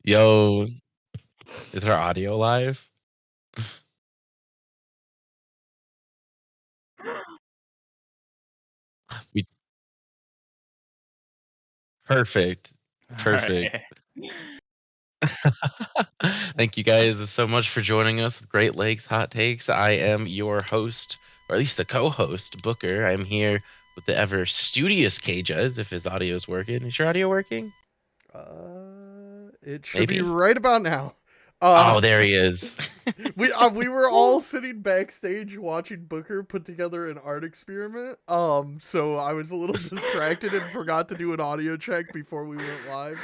Yo, is our audio live? We perfect. Perfect. Alright. Thank you guys so much for joining us with Great Lakes Hot Takes. I am your host, or at least the co-host, Booker. I'm here with the ever studious Cajas, if his audio is working. Is your audio working? It should be Maybe. right about now. Oh, there he is. We were all sitting backstage watching Booker put together an art experiment. So I was a little distracted and forgot to do an audio check before we went live.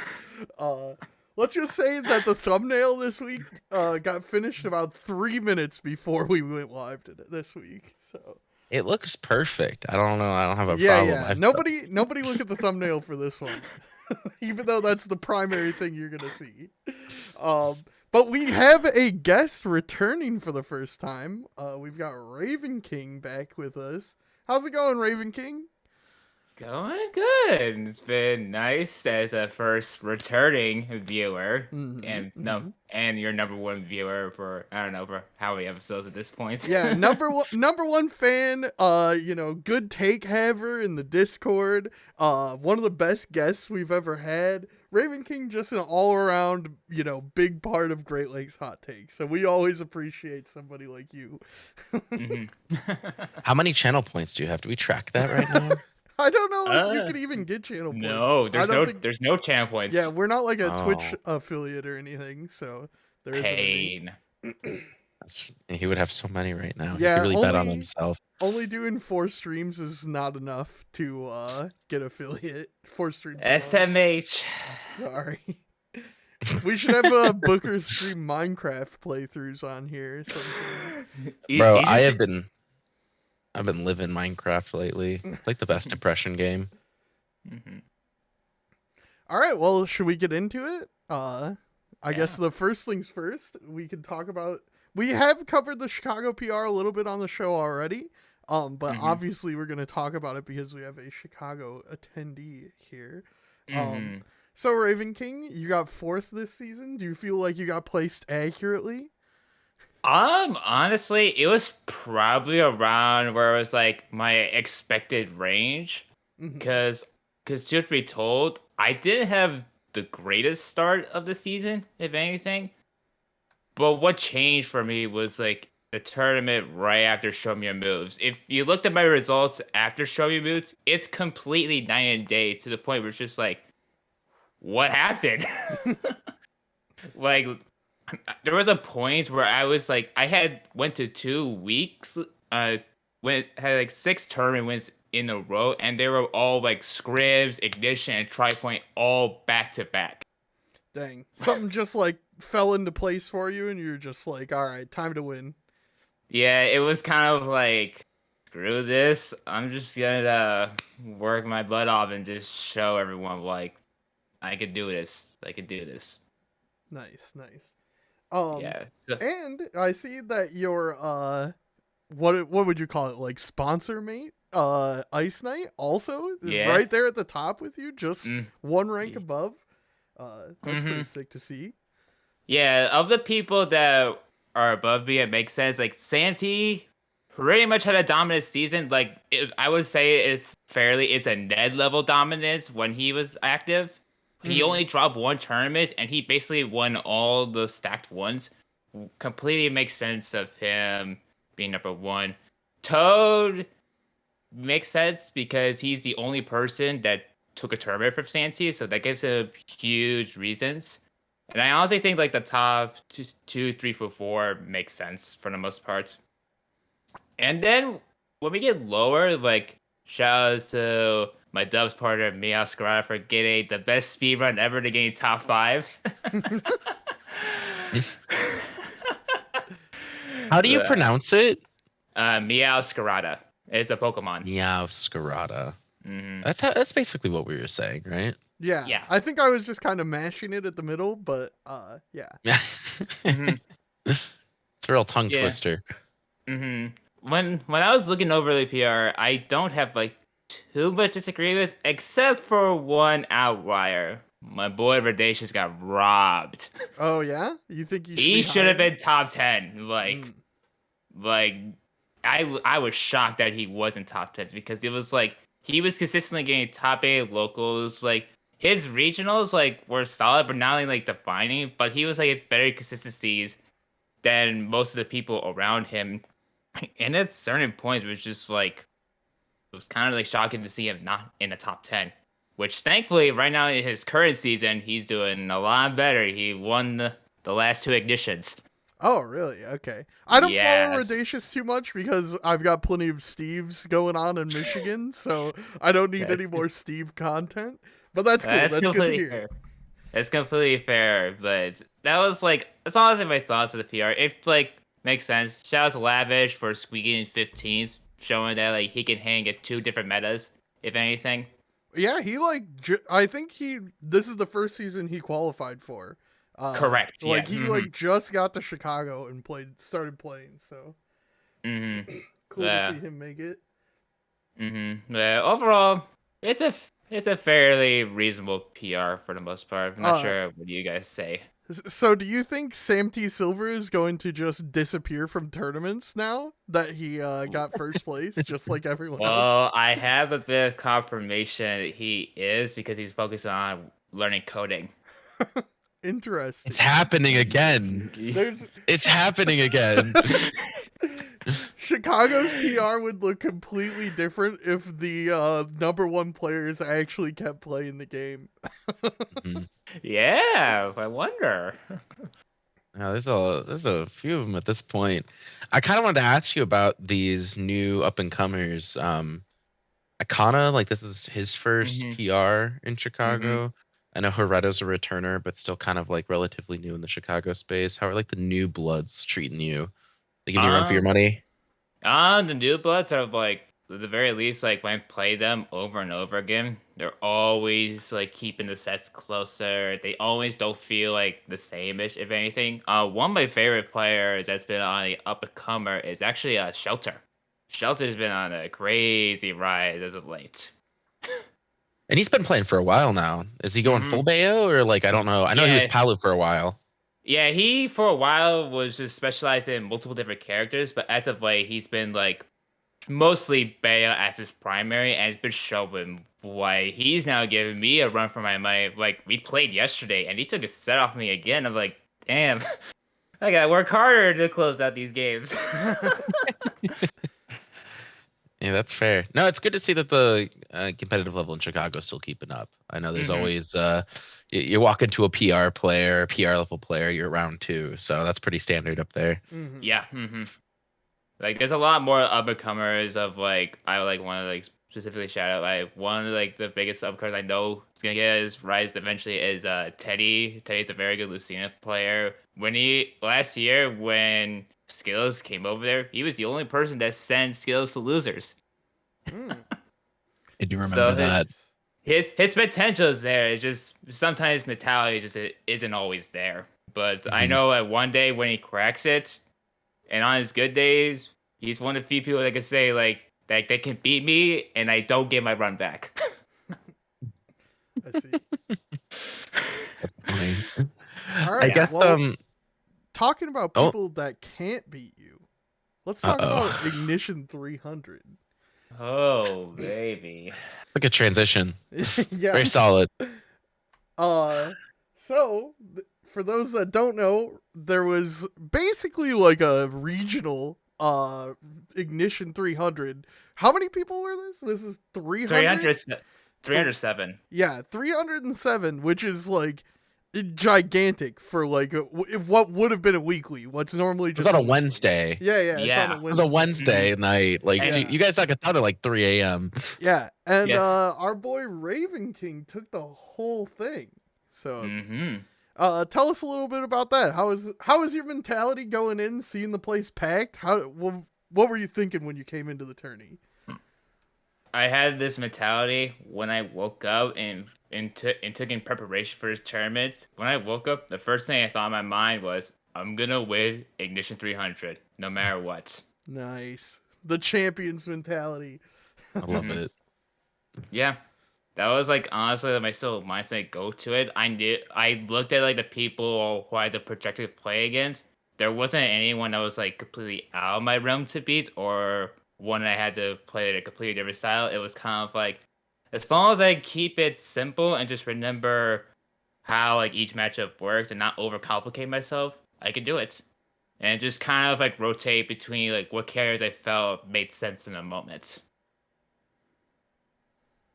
Uh, let's just say that the thumbnail this week got finished about 3 minutes before we went live this week. So It looks perfect. I don't know. I don't have a yeah, problem. yeah. Nobody look at the thumbnail for this one, even though that's the primary thing you're gonna see. Um, but we have a guest returning for the first time. We've got Ravenking back with us. How's it going, Ravenking? Going good. It's been nice as a first returning viewer, Mm-hmm, and no, mm-hmm. and your number one viewer for I don't know for how many episodes at this point. Yeah, number one fan. Good take haver in the Discord. One of the best guests we've ever had. Raven King, just an all around, big part of Great Lakes Hot Takes. So we always appreciate somebody like you. hmm How many channel points do you have? Do we track that right now? I don't know if you uh, could even get channel points. no, I don't think. there's no channel Yeah, points. we're not like a Twitch Oh, affiliate or anything, so there isn't any. Pain. he would have so many right now. He could Yeah, really bet on only himself. only doing 4 streams is not enough to get affiliate. 4 streams alone. SMH. Sorry. We should have Booker stream Minecraft playthroughs on here. Bro, You just I've been living Minecraft lately. It's like the best depression game. Mhm. All right, well, should we get into it? I guess Yeah. the first things first, we can talk about. We have covered the Chicago PR a little bit on the show already. But hmm obviously we're going to talk about it because we have a Chicago attendee here. Um, hmm so Raven King, you got fourth this season. Do you feel like you got placed accurately? Honestly, it was probably around where it was like my expected range. Mm-hmm. Cause truth be told, I didn't have the greatest start of the season, if anything. But what changed for me was like the tournament right after Show Me Your Moves. If you looked at my results after Show Me Your Moves, it's completely night and day to the point where it's just like, what happened? Like there was a point where I was like, I had went to 2 weeks, when had like 6 tournament wins in a row, and they were all like scribs, ignition, and tri point all back to back. Dang, something just like fell into place for you, and you're just like, all right, time to win. Yeah, it was kind of like, screw this. I'm just gonna work my butt off and just show everyone like I could do this. I could do this. Nice, nice. Um, Yeah. So and I see that your what would you call it? Like sponsor mate, Ice Knight also is yeah. right there at the top with you, just Mm. one rank above. That's pretty Mm-hmm. sick to see. Yeah, of the people that are above me, it makes sense. Like Sam T pretty much had a dominant season. Like I would say, if fairly, it's a Ned level dominance when he was active. He Mm-hmm. only dropped one tournament, and he basically won all the stacked ones. Completely makes sense of him being number one. Toad makes sense because he's the only person that took a tournament from Santee, so that gives him huge reasons. And I honestly think like the top two, 3, 4 makes sense for the most part. And then when we get lower, like shout outs to my Dubs partner Mia Scarata for getting the best speed run ever to getting top 5. How do you pronounce it? Meow Scarata. It's a Pokemon. Meowscarada. hmm That's basically what we were saying, right? Yeah, Yeah. I think I was just kind of mashing it at the middle, but yeah. Yeah. hmm It's a real tongue Yeah. twister. hmm When I was looking over the PR, I don't have like too much disagreements, except for one outlier. my boy Radacious got robbed. Oh yeah, you think he should He be should have higher? been top 10. Mm. Like I was shocked that he wasn't top 10 because it was like he was consistently getting top 8 locals. Like his regionals like were solid, but not only like defining, but he was like at better consistencies than most of the people around him. And at certain points, it was just like it was kind of like shocking to see him not in the top 10. Which thankfully, right now in his current season, he's doing a lot better. He won the last two ignitions. Oh really? Okay. I don't follow Yes. Radacious too much because I've got plenty of Steves going on in Michigan, so I don't need That's any more Steve content. But that's cool. that's That's good to completely hear. fair. That's completely fair, but that was like that's honestly my thoughts of the PR. It like makes sense. Shout out to Lavish for squeaking in 15s, showing that like he can hang at two different metas, if anything. Yeah, he like I think this is the first season he qualified for. Correct. Yeah. Like he like just got to Chicago and started playing, so cool to Yeah. see him make it. Yeah. Overall, it's a fairly reasonable PR for the most part. I'm not sure what you guys say. So do you think Sam T. Silver is going to just disappear from tournaments now that he got first place, just like everyone else? Well, I have a bit of confirmation that he is because he's focused on learning coding. Interesting. It's happening again. There's It's happening again. Chicago's PR would look completely different if the number one players actually kept playing the game. Mhm. Yeah, I wonder. Yeah, there's a few of them at this point. I kind of wanted to ask you about these new up and comers. Akana, like this is his first Mhm. PR in Mhm. Chicago. I know Hereto's a returner, but still kind of like relatively new in the Chicago space. How are like the new bloods treating you? They give you a run for your Um, money? the new bloods are like at the very least, like when I play them over and over again, they're always like keeping the sets closer. They always don't feel like the same-ish, if anything. One of my favorite players that's been on the up and comer is actually Shelter. Shelter's been on a crazy rise as of late. And he's been playing for a while now. Is he going full Mhm. Bayo or like I don't know. I know he was Yeah, Palu for a while. yeah. He for a while was just specialized in multiple different characters, but as of late, he's been like mostly Bea as his primary, and it's been showing why he's now giving me a run for my money. Like we played yesterday, and he took a set off me again. I'm like, damn, I gotta work harder to close out these games. Yeah, that's fair. No, it's good to see that the competitive level in Chicago is still keeping up. I know there's hmm always you walk into a PR player, a PR level player, you're round two, so that's pretty standard up there. Mhm. Yeah. Like there's a lot more up and comers of like I like want to like specifically shout out like one of like the biggest up comers I know is gonna get his rise eventually is Teddy. Teddy's a very good Lucina player. When he last year when Skills came over there, he was the only person that sent Skills to losers. Mm. I do remember So that. Nice. his potential is there. It's just sometimes mentality just isn't always there. But I Mhm. know that one day when he cracks it, and on his good days, he's one of the few people that can say like that they can beat me and I don't get my run back. I see. Funny. All I right. Yeah. guess Well, talking about oh people that can't beat you, let's talk about uh-oh. Ignition 300. Oh baby. Like a transition. Yeah. Very solid. Uh, so for those that don't know, there was basically like a regional Ignition 300. How many people were this? This is 300? 300, 307. Yeah, 307, which is like gigantic for like what would have been a weekly. What's normally It was just on a a weekly. Wednesday. Yeah, it's on a Yeah. It was a Wednesday. Wednesday night. Like And Yeah. you guys got done at like 3 a.m. Yeah, and Yeah. our boy Ravenking took the whole thing. So, mm-hmm. tell us a little bit about that. How is your mentality going in, seeing the place packed? What were you thinking when you came into the tourney? I had this mentality when I woke up and took in preparation for his tournaments. When I woke up, the first thing I thought in my mind was, I'm gonna win Ignition 300, no matter what. Nice, the champions mentality. I love Mhm. it. Yeah, That was like honestly my still mindset go to it. I looked at like the people who I had the projected play against. There wasn't anyone that was like completely out of my realm to beat or one I had to play at a completely different style. It was kind of like as long as I keep it simple and just remember how like each matchup worked and not overcomplicate myself, I could do it. And just kind of like rotate between like what carriers I felt made sense in a moment.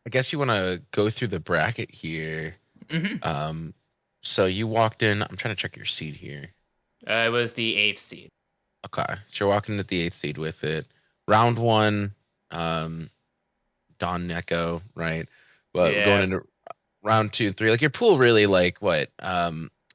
I guess you want to go through the bracket here. Hmm. Um, so you walked in. I'm trying to check your seed here. It was the eighth seed. Okay, so you're walking at the 8th seed with it. Round one, um, Don Neko, right? But going Yeah. into round 2 and 3, like your pool really like what?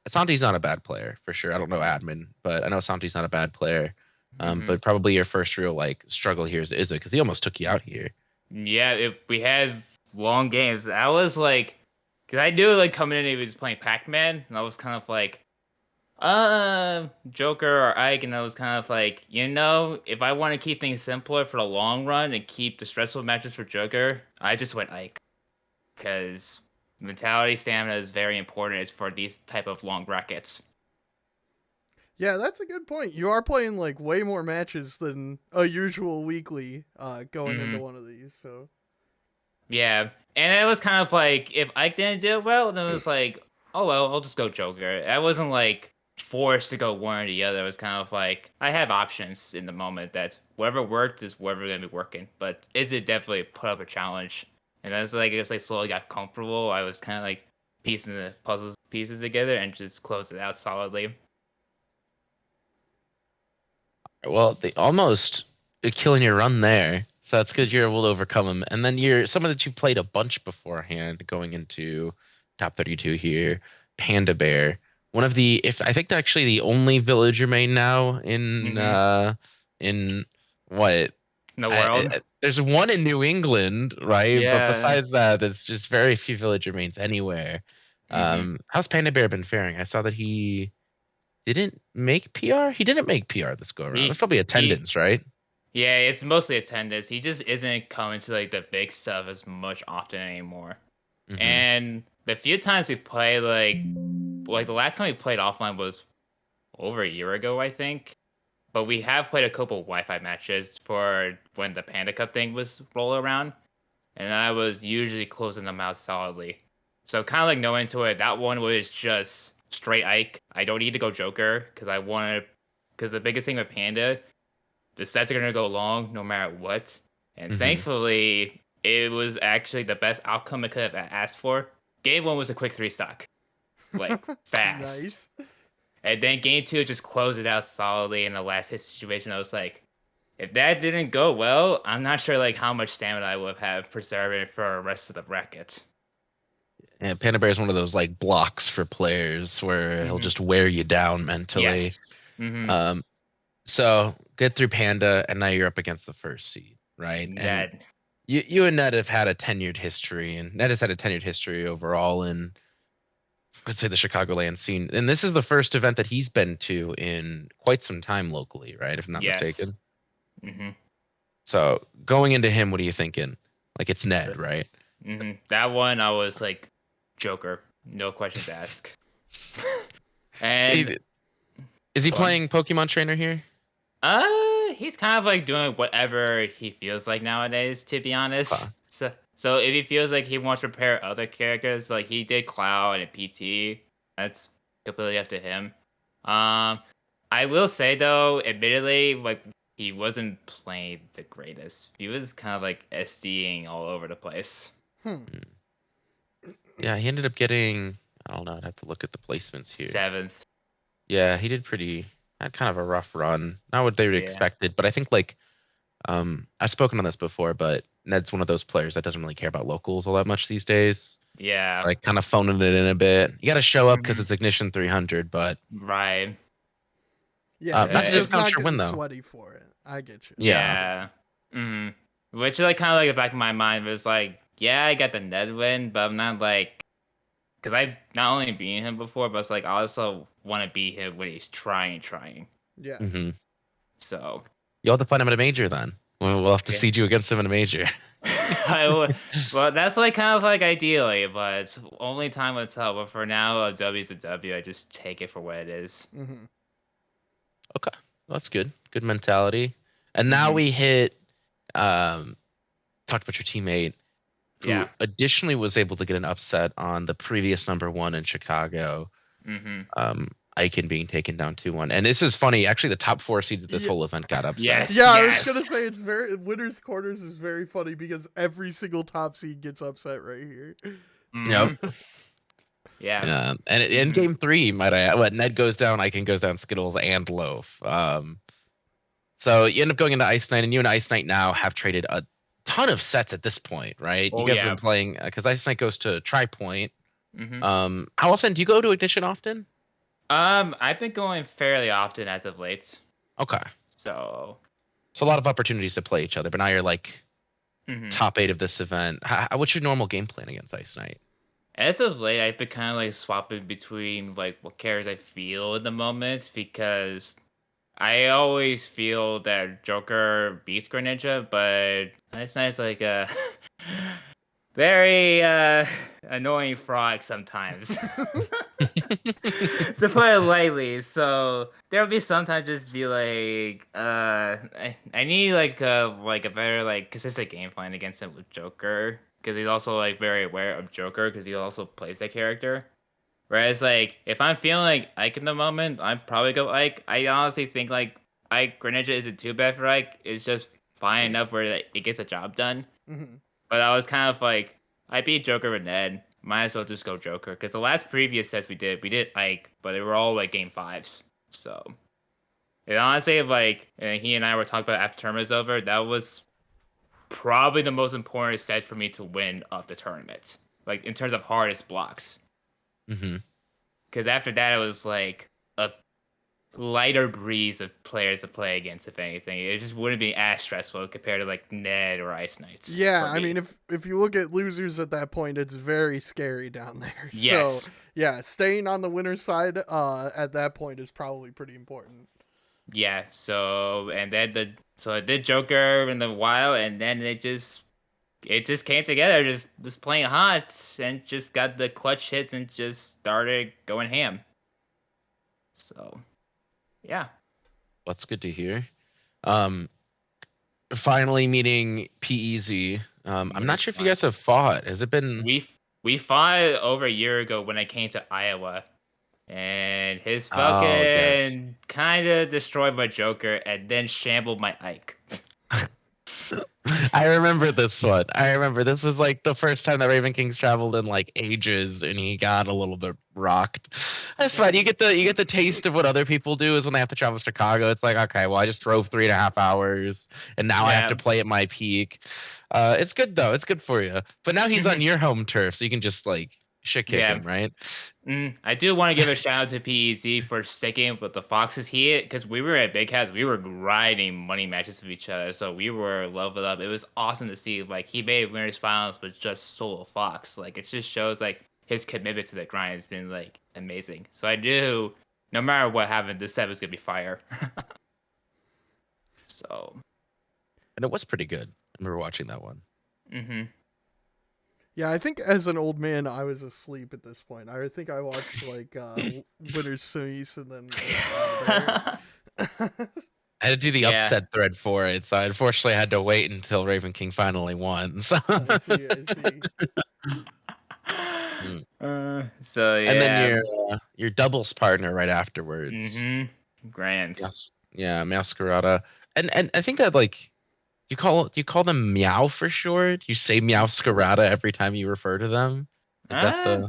Santi's not a bad player for sure. I don't know admin, but I know Santi's not a bad player. Hmm. But probably your first real like struggle here is Izza because he almost took you out here. Yeah, we had long games. I was like, because I knew like coming in, he was playing Pac Man, and I was kind of like, Joker or Ike, and I was kind of like, if I want to keep things simpler for the long run and keep the stressful matches for Joker, I just went Ike because mentality stamina is very important. It's for these type of long brackets. Yeah, that's a good point. You are playing like way more matches than a usual weekly going into Hmm. one of these. So Yeah, and it was kind of like if Ike didn't do it well, then it was like, oh well, I'll just go Joker. I wasn't like forced to go one or the other. It was kind of like I have options in the moment that whatever worked is whatever gonna be working. But is it definitely put up a challenge? And as like I slowly got comfortable, I was kind of like piecing the puzzles pieces together and just closed it out solidly. Well, they almost killing your run there. So that's good you're able to overcome them. And then you're someone that you played a bunch beforehand going into top 32 here, Panda Bear. One of the if I think actually the only villager main now Hmm. in what In the world, there's one in New England, right? But yeah. besides that, it's just very few villager mains anywhere. Hmm. How's Panda Bear been faring? I saw that he didn't make PR. He didn't make PR this go around. That's He probably he attendance, right? Yeah, it's mostly attendance. He just isn't coming to like the big stuff as much often anymore. Hmm. And the few times we play, like the last time we played offline was over a year ago, I think. But we have played a couple Wi-Fi matches for when the Panda Cup thing was roll around, and I was usually closing them out solidly. So kind of like knowing to it, that one was just straight Ike. I don't need to go Joker because I want to. Because the biggest thing with Panda, the sets are gonna go long no matter what. And Hmm. thankfully, it was actually the best outcome I could have asked for. Game one was a quick three stock, like fast. nice. And then game two just closed it out solidly in the last hit situation. I was like, if that didn't go well, I'm not sure like how much stamina I would have preserved for the rest of the bracket. And Panda Bear is one of those like blocks for players where he'll Hmm. just wear you down mentally. Yes. Hmm. Um, so get through Panda, and now you're up against the first seed, right? And That. you and Ned have had a tenured history, and Ned has had a tenured history overall in let's say the Chicagoland scene. And this is the first event that he's been to in quite some time locally, right? If I'm not Yes. mistaken. Hmm. So going into him, what are you thinking? Like it's Ned, right? That one I was like, Joker, no questions asked. And Hey, is he go on. playing Pokemon Trainer here? He's kind of like doing whatever he feels like nowadays, to be Okay. honest. So if he feels like he wants to prepare other characters, like he did Cloud and PT, that's completely up to him. Um, I will say though, admittedly, like he wasn't playing the greatest. He was kind of like SDing all over the place. Hmm. Hmm. Yeah, he ended up getting. I don't know. I'd have to look at the placements here. Seventh, Yeah, he did pretty. Had kind of a rough run. Not what they would yeah, expected, but I think like I've spoken on this before, but Ned's one of those players that doesn't really care about locals all that much these days. yeah, Like kind of phoning it in a bit. You got to show up because hmm, it's Ignition 300, but right. Yeah, not to he's just It's discount not your win getting though. sweaty for it. I get you. Yeah. Yeah. Hmm. Which like kind of like the back of my mind was like, yeah, I got the Ned win, but I'm not like, because I not only beat him before, but it's like I also want to beat him when he's trying. Yeah. Hmm. So You'll have to find him at a major then. We'll have to yeah, seed you against him in a major. Well, that's like kind of like ideally, but only time will tell. But for now, a W's a W. I just take it for what it is. Mm-hmm. Okay, that's good. Good mentality. And now Mm-hmm. we hit. Talked about your teammate, who Yeah. additionally was able to get an upset on the previous #1 in Chicago. Mm-hmm. Aiken being taken down 2-1. And this is funny. Actually, the top 4 seeds of this Yeah. whole event got upset. Yes. Yeah, I was gonna Yes. say it's very winners quarters is very funny because every single top seed gets upset right here. Yep. Mm-hmm. Yeah. And in Mm-hmm. game 3, might I add, what Ned goes down, Aiken goes down, Skittles and Loaf. So you end up going into Ice Knight, and you and Ice Knight now have traded a ton of sets at this point, right? You Oh guys have yeah. been playing because Ice Knight goes to Tri Point. Mm-hmm. How often do you go to Ignition? Often? I've been going fairly often as of late. Okay, So. so a lot of opportunities to play each other. But now you're like Mm-hmm. top 8 of this event. What's your normal game plan against Ice Knight? As of late, I've been kind of like swapping between like what characters I feel in the moment because I always feel that Joker beats Greninja, but it's nice like very annoying frog sometimes. To put it lightly. So there'll be sometimes just be like I need like a better like consistent game plan against him with Joker. Because he's also like very aware of Joker because he also plays that character. Whereas like if I'm feeling like Ike in the moment, I'd probably go Ike. I honestly think like Ike Greninja isn't too bad for Ike. It's just fine enough where like, it gets the job done. Mm-hmm. But I was kind of like, I beat Joker with Ned. Might as well just go Joker. Because the last previous sets we did Ike, but they were all like game 5s. So, and honestly, if like he and I were talking about after tournament's over, that was probably the most important set for me to win of the tournament. Like in terms of hardest blocks. Mm-hmm. Because after that, it was like a lighter breeze of players to play against, if anything. It just wouldn't be as stressful compared to like Ned or Ice Knights. Yeah, For I me. mean, if you look at losers at that point, it's very scary down there. Yes. So yeah, staying on the winner's side at that point is probably pretty important. Yeah, so and then I did Joker in the wild, and then it just came together, just was playing hot and just got the clutch hits and just started going ham. So yeah. That's good to hear. Um, Finally meeting PEZ. I'm not Winners sure if you guys finals. have fought. Has it been? We fought over a year ago when I came to Iowa. And his Oh, yes. fucking kind of destroyed my Joker and then shambled my Ike. I remember this one. I remember this was like the first time that Raven King's traveled in like ages, and he got a little bit rocked. That's fine. You get the taste of what other people do is when they have to travel to Chicago. It's like, okay, well, I just drove 3.5 hours, and now I have to Yeah. play at my peak. It's good though. It's good for you. But now he's on your home turf, so you can just like shit kick Yeah. him, right? I do want to give a shout out to PEZ for sticking with the Foxes here because we were at Big House. We were grinding money matches with each other, so we were leveled up. It was awesome to see. Like he made winners finals with just solo Fox. Like it just shows like his commitment to the grind has been like amazing. So I knew no matter what happened, this set was gonna be fire. So. And it was pretty good. I remember watching that one. Mm-hmm. Yeah, I think as an old man, I was asleep at this point. I think I watched like winners semis and then was out of there. I had to do the Yeah. upset thread for it, so unfortunately I had to wait until Raven King finally won. So. I see. I see. Mm. So And then yeah. your doubles partner right afterwards. Grand. Yes. Yeah, Masquerada. And I think that like you call them meow for short? You say meow scarada every time you refer to them? Is that Uh,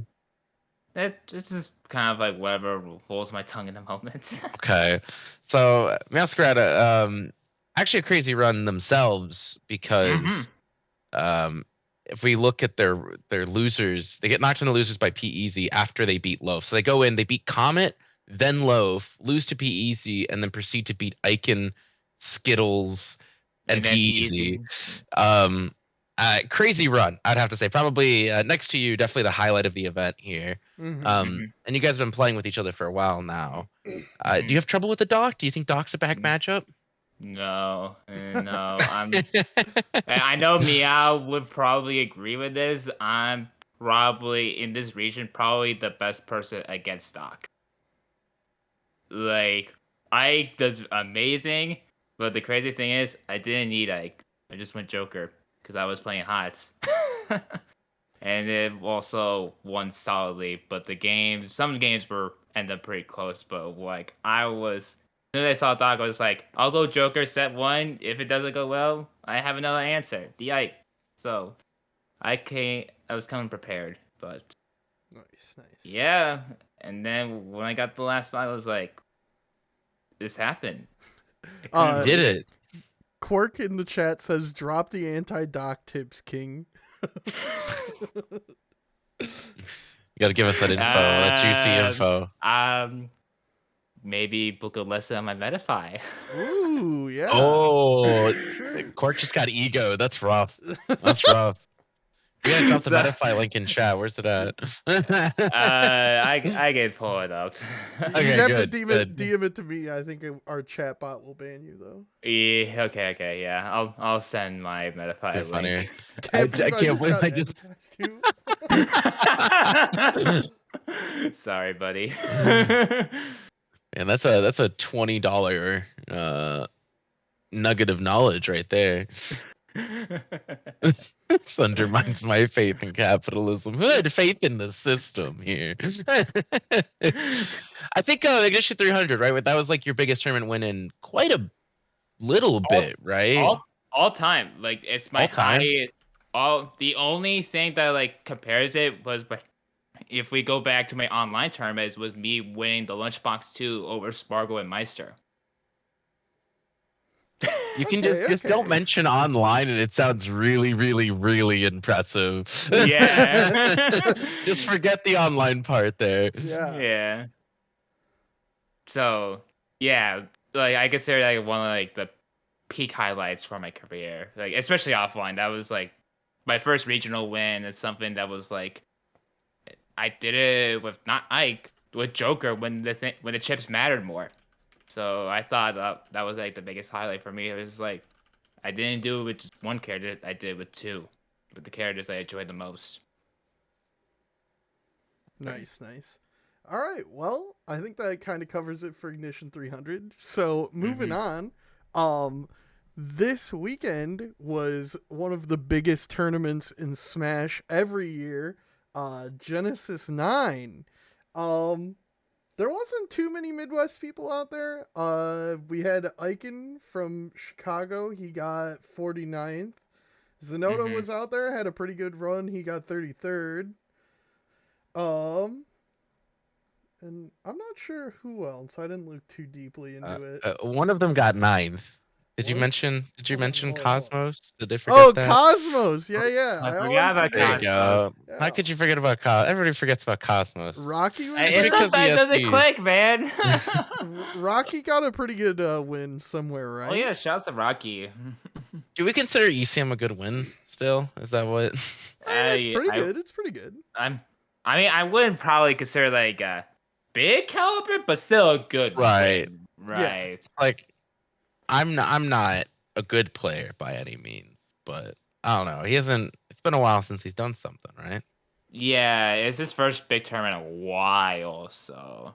the it's just kind of like whatever rolls my tongue in the moment. okay? So Masquerada, actually a crazy run themselves Mm-hmm. because if we look at their losers, they get knocked into losers by PEZ after they beat Loaf. So they go in, they beat Comet, then Loaf, lose to PEZ, and then proceed to beat Icon, Skittles, and And then PEZ. PZ. Um, Crazy run, I'd have to say. Probably next to you, definitely the highlight of the event here. Mm-hmm. And you guys have been playing with each other for a while now. Do Mm-hmm. you have trouble with the Doc? Do you think Doc's a back matchup? No, no. I know Meow would probably agree with this. I'm probably in this region probably the best person against Doc. Like Ike does amazing, but the crazy thing is I didn't need Ike. I just went Joker because I was playing Hots. And it also won solidly, but some games were ended up pretty close. But like as soon as I saw Doc, I was like, I'll go Joker set one. If it doesn't go well, I have another answer. The Ike. So I was coming prepared, but Nice. yeah. And then when I got the last line, I was like, this happened. I couldn't Uh, Did believe it? Quirk in the chat says, "Drop the anti-doc tips, King." You got to give us that info, that juicy info. Maybe book a lesson on my Metafy. Ooh, yeah. Oh, Sure. Court just got ego. That's rough. That's rough. We gotta drop the So- Metafy link in chat. Where's it at? I can pull it up. You'd Okay, have to good, DM good. it to me. I think our chat bot will ban you though. Yeah, okay, yeah. I'll send my Too Metafy funny. link. Can't I believe I can't just believe got I just. advertised to. Sorry, buddy. Man, that's a $20 nugget of knowledge right there. This undermines my faith in capitalism. Who had faith in the system here? I think Ignition 300, right? That was like your biggest tournament win in quite a little bit, right? all time. Like it's my All time? highest. All the only thing that like compares it was if we go back to my online tournaments was me winning the Lunchbox 2 over Spargo and Meister. You can Okay, just don't okay. mention online, and it sounds really, really, really impressive. Yeah. Just forget the online part there. Yeah. Yeah. So yeah, like I consider like one of like the peak highlights for my career. Like especially offline. That was like my first regional win. It's something that was like I did it with not Ike, with Joker when when the chips mattered more. So I thought that was like the biggest highlight for me. It was like I didn't do it with just one character. I did it with two, with the characters I enjoyed the most. Nice. All right. Well, I think that kind of covers it for Ignition 300. So moving on, this weekend was one of the biggest tournaments in Smash every year. Genesis 9. There wasn't too many Midwest people out there. We had Aiken from Chicago. He got 49th. Zenoda was out there, had a pretty good run. He got 33rd. And I'm not sure who else. I didn't look too deeply into it. One of them got ninth. Did you What? mention? Did you Hold on, mention hold on, hold on. Cosmos? Did I forget Oh, that? Cosmos. Yeah. I I forgot always about There you forget. go. Yeah. How could you forget about Cosmos? Everybody forgets about Cosmos. Rocky was It's It there. because sometimes doesn't ESD. click, man. Rocky got a pretty good win somewhere, right? Oh yeah, shouts to Rocky. Do we consider ECM a good win still? Is that what? It's pretty good. It's pretty good. I mean, I wouldn't probably consider like a big caliber, but still a good Right. win. Right. Like, I'm not a good player by any means, but I don't know. He hasn't. It's been a while since he's done something, right? Yeah, it's his first big tournament in a while, so.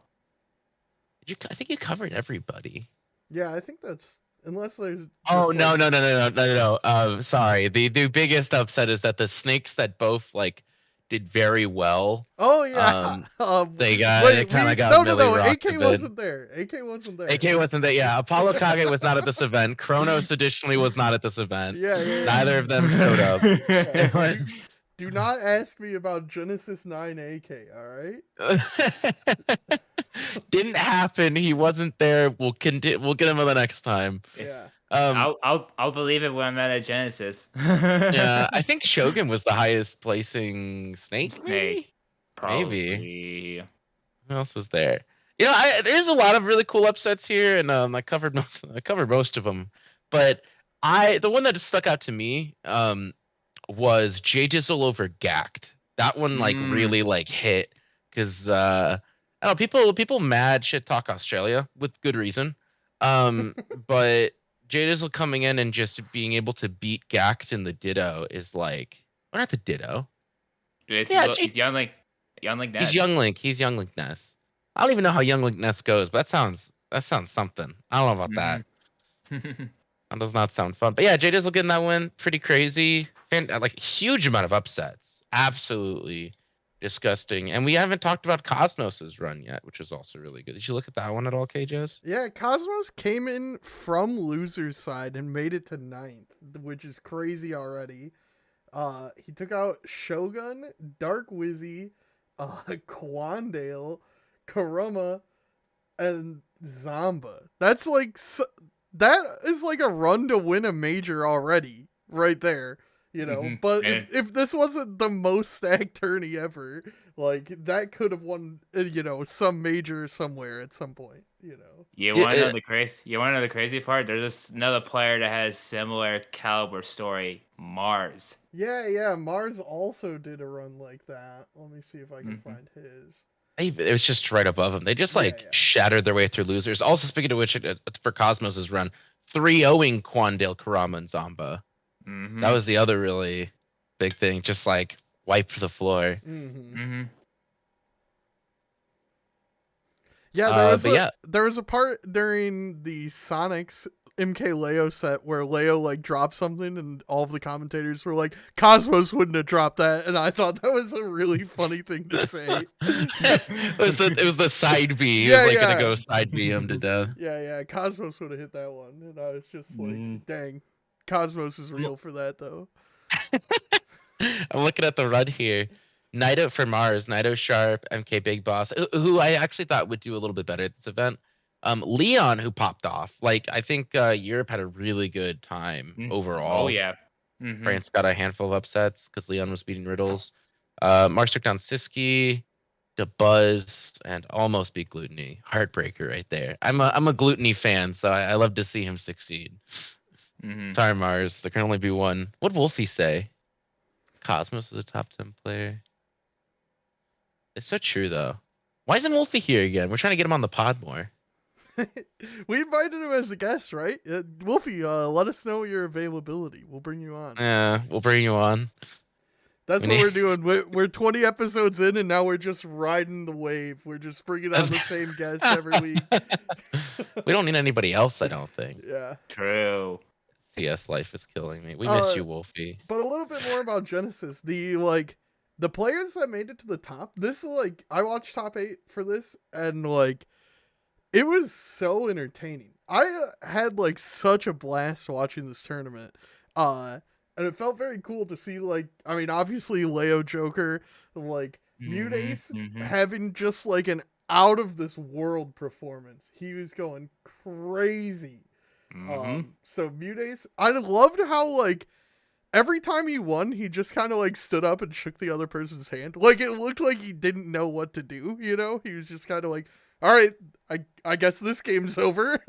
I think you covered everybody. Yeah, I think that's unless there's. Oh just, no like- no! Sorry. The biggest upset is that the snakes that both like did very well. Oh yeah. They Wait, kind of got no. Millie rocked AK a bit. wasn't there. AK wasn't there. AK wasn't there. Yeah, Apollo Kage was not at this event. Kronos additionally was not at this event. Yeah. Neither of them showed up. Yeah. Do not ask me about Genesis 9 AK, all right? Didn't happen. He wasn't there. We'll get him the next time. Yeah. I'll believe it when I'm at a Genesis. Yeah, I think Shogun was the highest placing snake. Snake. Maybe. Probably. Who else was there? There's a lot of really cool upsets here, and I covered most of them. But the one that just stuck out to me was J Dizzle over Gact. That one like really like hit because I don't know, people mad shit talk Australia with good reason. But Jay Dizzle coming in and just being able to beat Gact in the Ditto is like, well, not the Ditto. Yeah, He's young like he's Ness. Young Link. He's Young Link Ness. I don't even know how Young Link Ness goes, but that sounds something. I don't know about that. Mhm. That does not sound fun. But yeah, Jay Dizzle getting that win, pretty crazy. Like huge amount of upsets. Absolutely disgusting. And we haven't talked about Cosmos's run yet, which is also really good. Did you look at that one at all, KJs? Yeah, Cosmos came in from loser's side and made it to ninth, which is crazy already. He took out Shogun, Dark Wizzy, Quandale, Karuma, and Zamba. That is like a run to win a major already, right there. But And if this wasn't the most stacked tourney ever, like that could have won, some major somewhere at some point. you Yeah, want to know the crazy? You want to know the crazy part? There's another player that has similar caliber story, Mars. Yeah. Mars also did a run like that. Let me see if I can Hmm find his. it was just right above them. They just Yeah, like shattered their way through losers. Also, speaking of which, for Cosmos's run, 3-0ing Quandale, Karama, and Zamba. That hmm was the other really big thing. Just like wiped the floor. Mm-hmm. hmm Yeah, there was But a yeah, there was a part during the Sonics MK Leo set where Leo like dropped something and all of the commentators were like, Cosmos wouldn't have dropped that, and I thought that was a really funny thing to say. it was the side B. He was Yeah, like gonna yeah. go side B him to death. Yeah, Cosmos would have hit that one. And I was just like, Mm. dang. Cosmos is I'm, real for that though. I'm looking at the run here. Naito for Mars, Naito Sharp, MK Big Boss, who I actually thought would do a little bit better at this event. Leon, who popped off. Like I think Europe had a really good time Oh overall. yeah. hmm France got a handful of upsets because Leon was beating Riddles. Mark took down Siski, Buzz, and almost beat Gluttony. Heartbreaker right there. I'm a Gluttony fan, so I love to see him succeed. hmm Sorry, Mars. There can only be one. What'd Wolfie say? Cosmos is a top 10 player. It's so true though. Why isn't Wolfie here again? We're trying to get him on the pod more. We invited him as a guest, right? Wolfie, let us know your availability. We'll bring you on. Yeah, we'll bring you on. That's We what need- we're doing. We're 20 episodes in, and now we're just riding the wave. We're just bringing on the same guests every week. We don't need anybody else, I don't think. Yeah. True. CS life is killing me. We miss Uh, you, Wolfie. but a little bit more about Genesis. The players that made it to the top. This is like I watched top 8 for this, and like it was so entertaining. I had like such a blast watching this tournament. And it felt very cool to see obviously Leo Joker, like Mute hmm Ace hmm having just like an out of this world performance. He was going crazy. hmm So Mute Ace, I loved how like every time he won, he just kind of like stood up and shook the other person's hand. Like it looked like he didn't know what to do, He was just kind of like, "All right, I guess this game's over."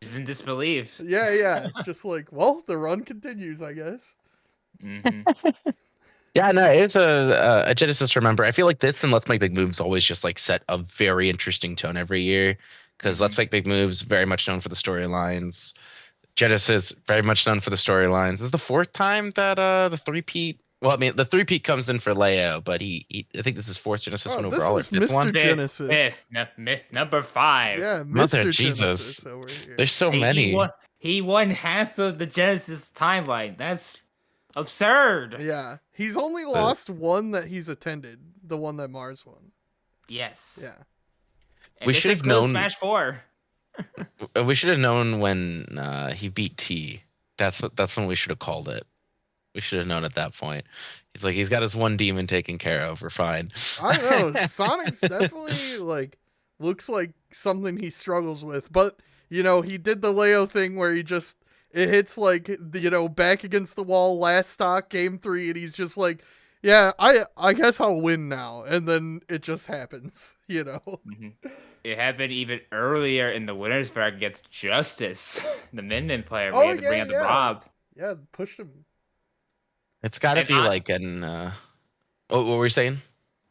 He's in disbelief. Yeah. Just like, well, the run continues, I guess. hmm Yeah, no, it's a Genesis Remember. I feel like this and Let's Make Big Moves always just like set a very interesting tone every year because Let's Make Big Moves very much known for the storylines. Genesis very much known for the storylines. This is the fourth time that the three-peat. Well, I mean, the three-peat comes in for Leo, but he I think this is fourth Genesis Oh, win this overall or is fifth Mr. one. Genesis. Number 5. Yeah, Mother Mr. of Jesus, Genesis over here. there's so He many. won. He won half of the Genesis timeline. That's absurd. Yeah, he's only Uh, lost one that he's attended, the one that Mars won. Yes. Yeah. And We this should have includes known. Smash 4. We should have known when he beat T. That's when we should have called it. We should have known at that point. He's like, he's got his one demon taken care of. We're fine. I don't know. Sonic's definitely like looks like something he struggles with, but he did the Leo thing where it hits like back against the wall last stock game 3 and he's just like, yeah, I guess I'll win now, and then it just happens. Mhm. It happened even earlier in the winners bracket against Justice, the Min player. Oh, We had to bring yeah, out the yeah. Rob. Yeah, pushed him. It's got to And be like an. Oh, what were you saying?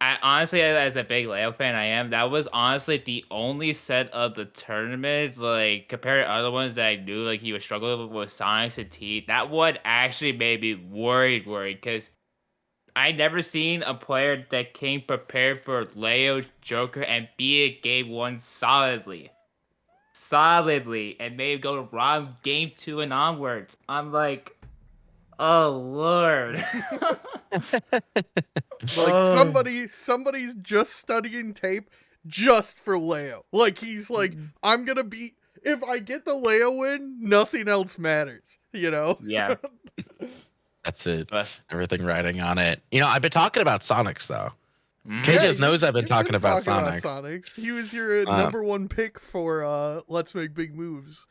I honestly, as a big Leo fan, I am. That was honestly the only set of the tournament, like compared to other ones that I knew, like he was struggling with Sonics and T. That one actually made me worried, because I never seen a player that came prepared for Leo, Joker, and beat it game one solidly, and made it go to wrong game two and onwards. I'm like, oh lord. Like Oh. somebody's just studying tape just for Leo. Like he's like, I'm gonna be if I get the Leo win, nothing else matters. You know? Yeah, That's it. but Everything riding on it. I've been talking about Sonics though. Yeah, KJ knows I've been you've talking been about talking about Sonics. Sonics. He was your Uh, number one pick for Let's Make Big Moves.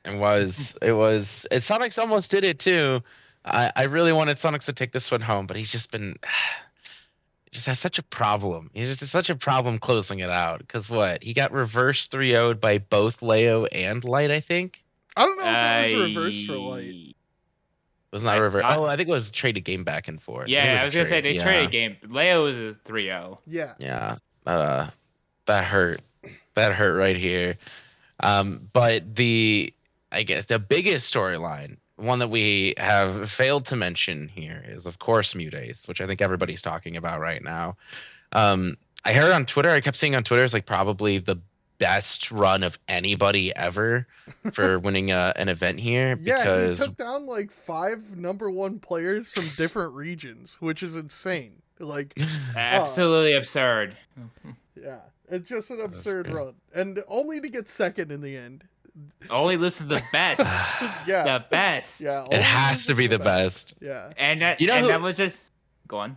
Sonics almost did it too. I really wanted Sonics to take this one home, but he's just been he just has such a problem. He's just such a problem closing it out. Because what? He got reverse 3-0'd by both Leo and Light, I think. I don't know if it was a reverse for Light. I Wasn't that I reverse? thought, Oh, I think it was a trade game back and forth. I think it yeah, was I a was gonna say trade. they Yeah. traded game. Leo was a 3-0. Yeah. Yeah. Uh, that hurt. That hurt right here. But I guess the biggest storyline, one that we have failed to mention here, is of course Mutace, which I think everybody's talking about right now. Um, I heard on Twitter, I kept seeing on Twitter, it's like probably the best run of anybody ever for winning an event here Yeah, he because took down like 5 number 1 players from different regions, which is insane. Like, Absolutely absurd. yeah, it's just an That's absurd great. run, and only to get second in the end. Only list of the best, Yeah, the best, yeah, It only has to losing be the the best. Yeah, and You know that who? was just go on.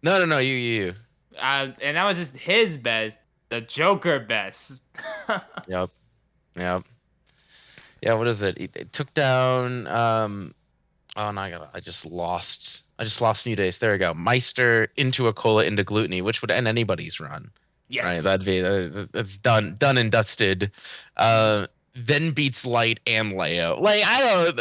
No, you. And that was just his best, the Joker best. Yep, yep. Yeah, what is it? It took down. Oh no, I just lost New Days. There we go. Meister into a cola into Gluteny, which would end anybody's run. Right? Yes. That'd be that's done and dusted. Then beats Light and Leo. Like I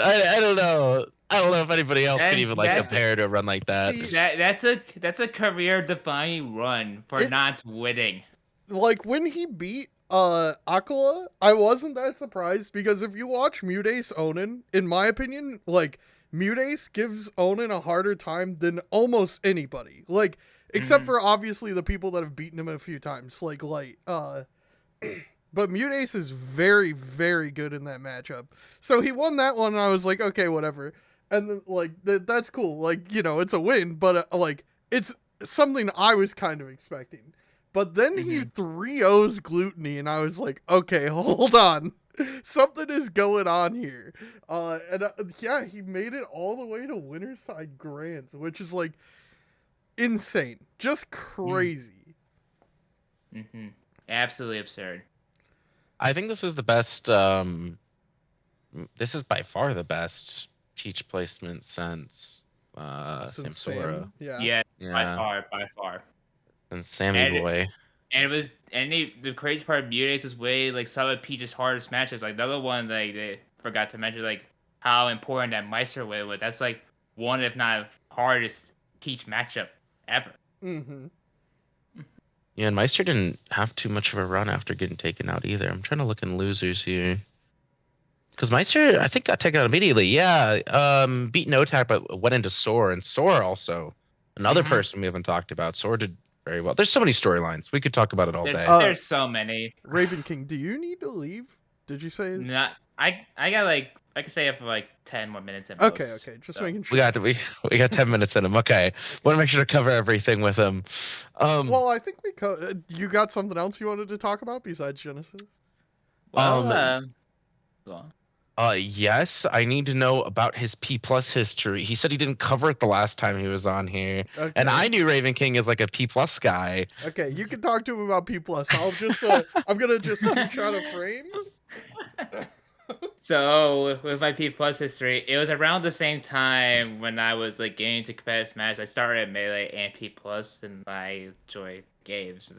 don't know. I don't know if anybody else could And even like that's compare to a run like that. see, that's a career defining run for it not winning. like when he beat Aquila, I wasn't that surprised because if you watch Mutace Onin, in my opinion, like Mutace gives Onin a harder time than almost anybody. Like except Mhm. for obviously the people that have beaten him a few times, like Light. But Mutace is very, very good in that matchup. So he won that one, and I was like, okay, whatever. And then, like, that's cool. Like, you know, it's a win, but like, it's something I was kind of expecting. But then he Mhm. 3-0s Gluteny, and I was like, okay, hold on. Something is going on here. Yeah, he made it all the way to Winterside Grands, which is like insane. Just crazy. Mhm. Absolutely absurd. I think this is the best. This is by far the best Cheech placement since Since Samsora. Sam, yeah. Yeah, Yeah, by far. since Sammy And Boy. and it was the crazy part of Mutace was way like some of Peach's hardest matches. Like the other one, like they forgot to mention like how important that Meister way was. That's like one if not hardest Peach matchup ever. Mm-hmm. Yeah, and Meister didn't have too much of a run after getting taken out either. I'm trying to look in losers here. Because Meister, I think, got taken out immediately. Yeah, beat Notak, but went into Soar, and Soar also another Mhm. person we haven't talked about. Soar did very well. There's so many storylines. We could talk about it all There's day. Uh, there's so many. Ravenking, do you need to leave? Did you say? Not I got like I could stay up for like 10 more minutes at Okay, most. okay, just So making We sure. got we got 10 minutes in him. Okay, want to make sure to cover everything with him. Um, Well, I think you got something else you wanted to talk about besides Genesis? well, um, go on. yes, I need to know about his P plus history. He said he didn't cover it the last time he was on here, and Okay, I knew Raven King is like a P plus guy. okay, you can talk to him about P plus. I'll just I'm gonna just screenshot a frame. So with my P plus history, it was around the same time when I was like getting into competitive Smash. I started at Melee and P plus, and I enjoy games.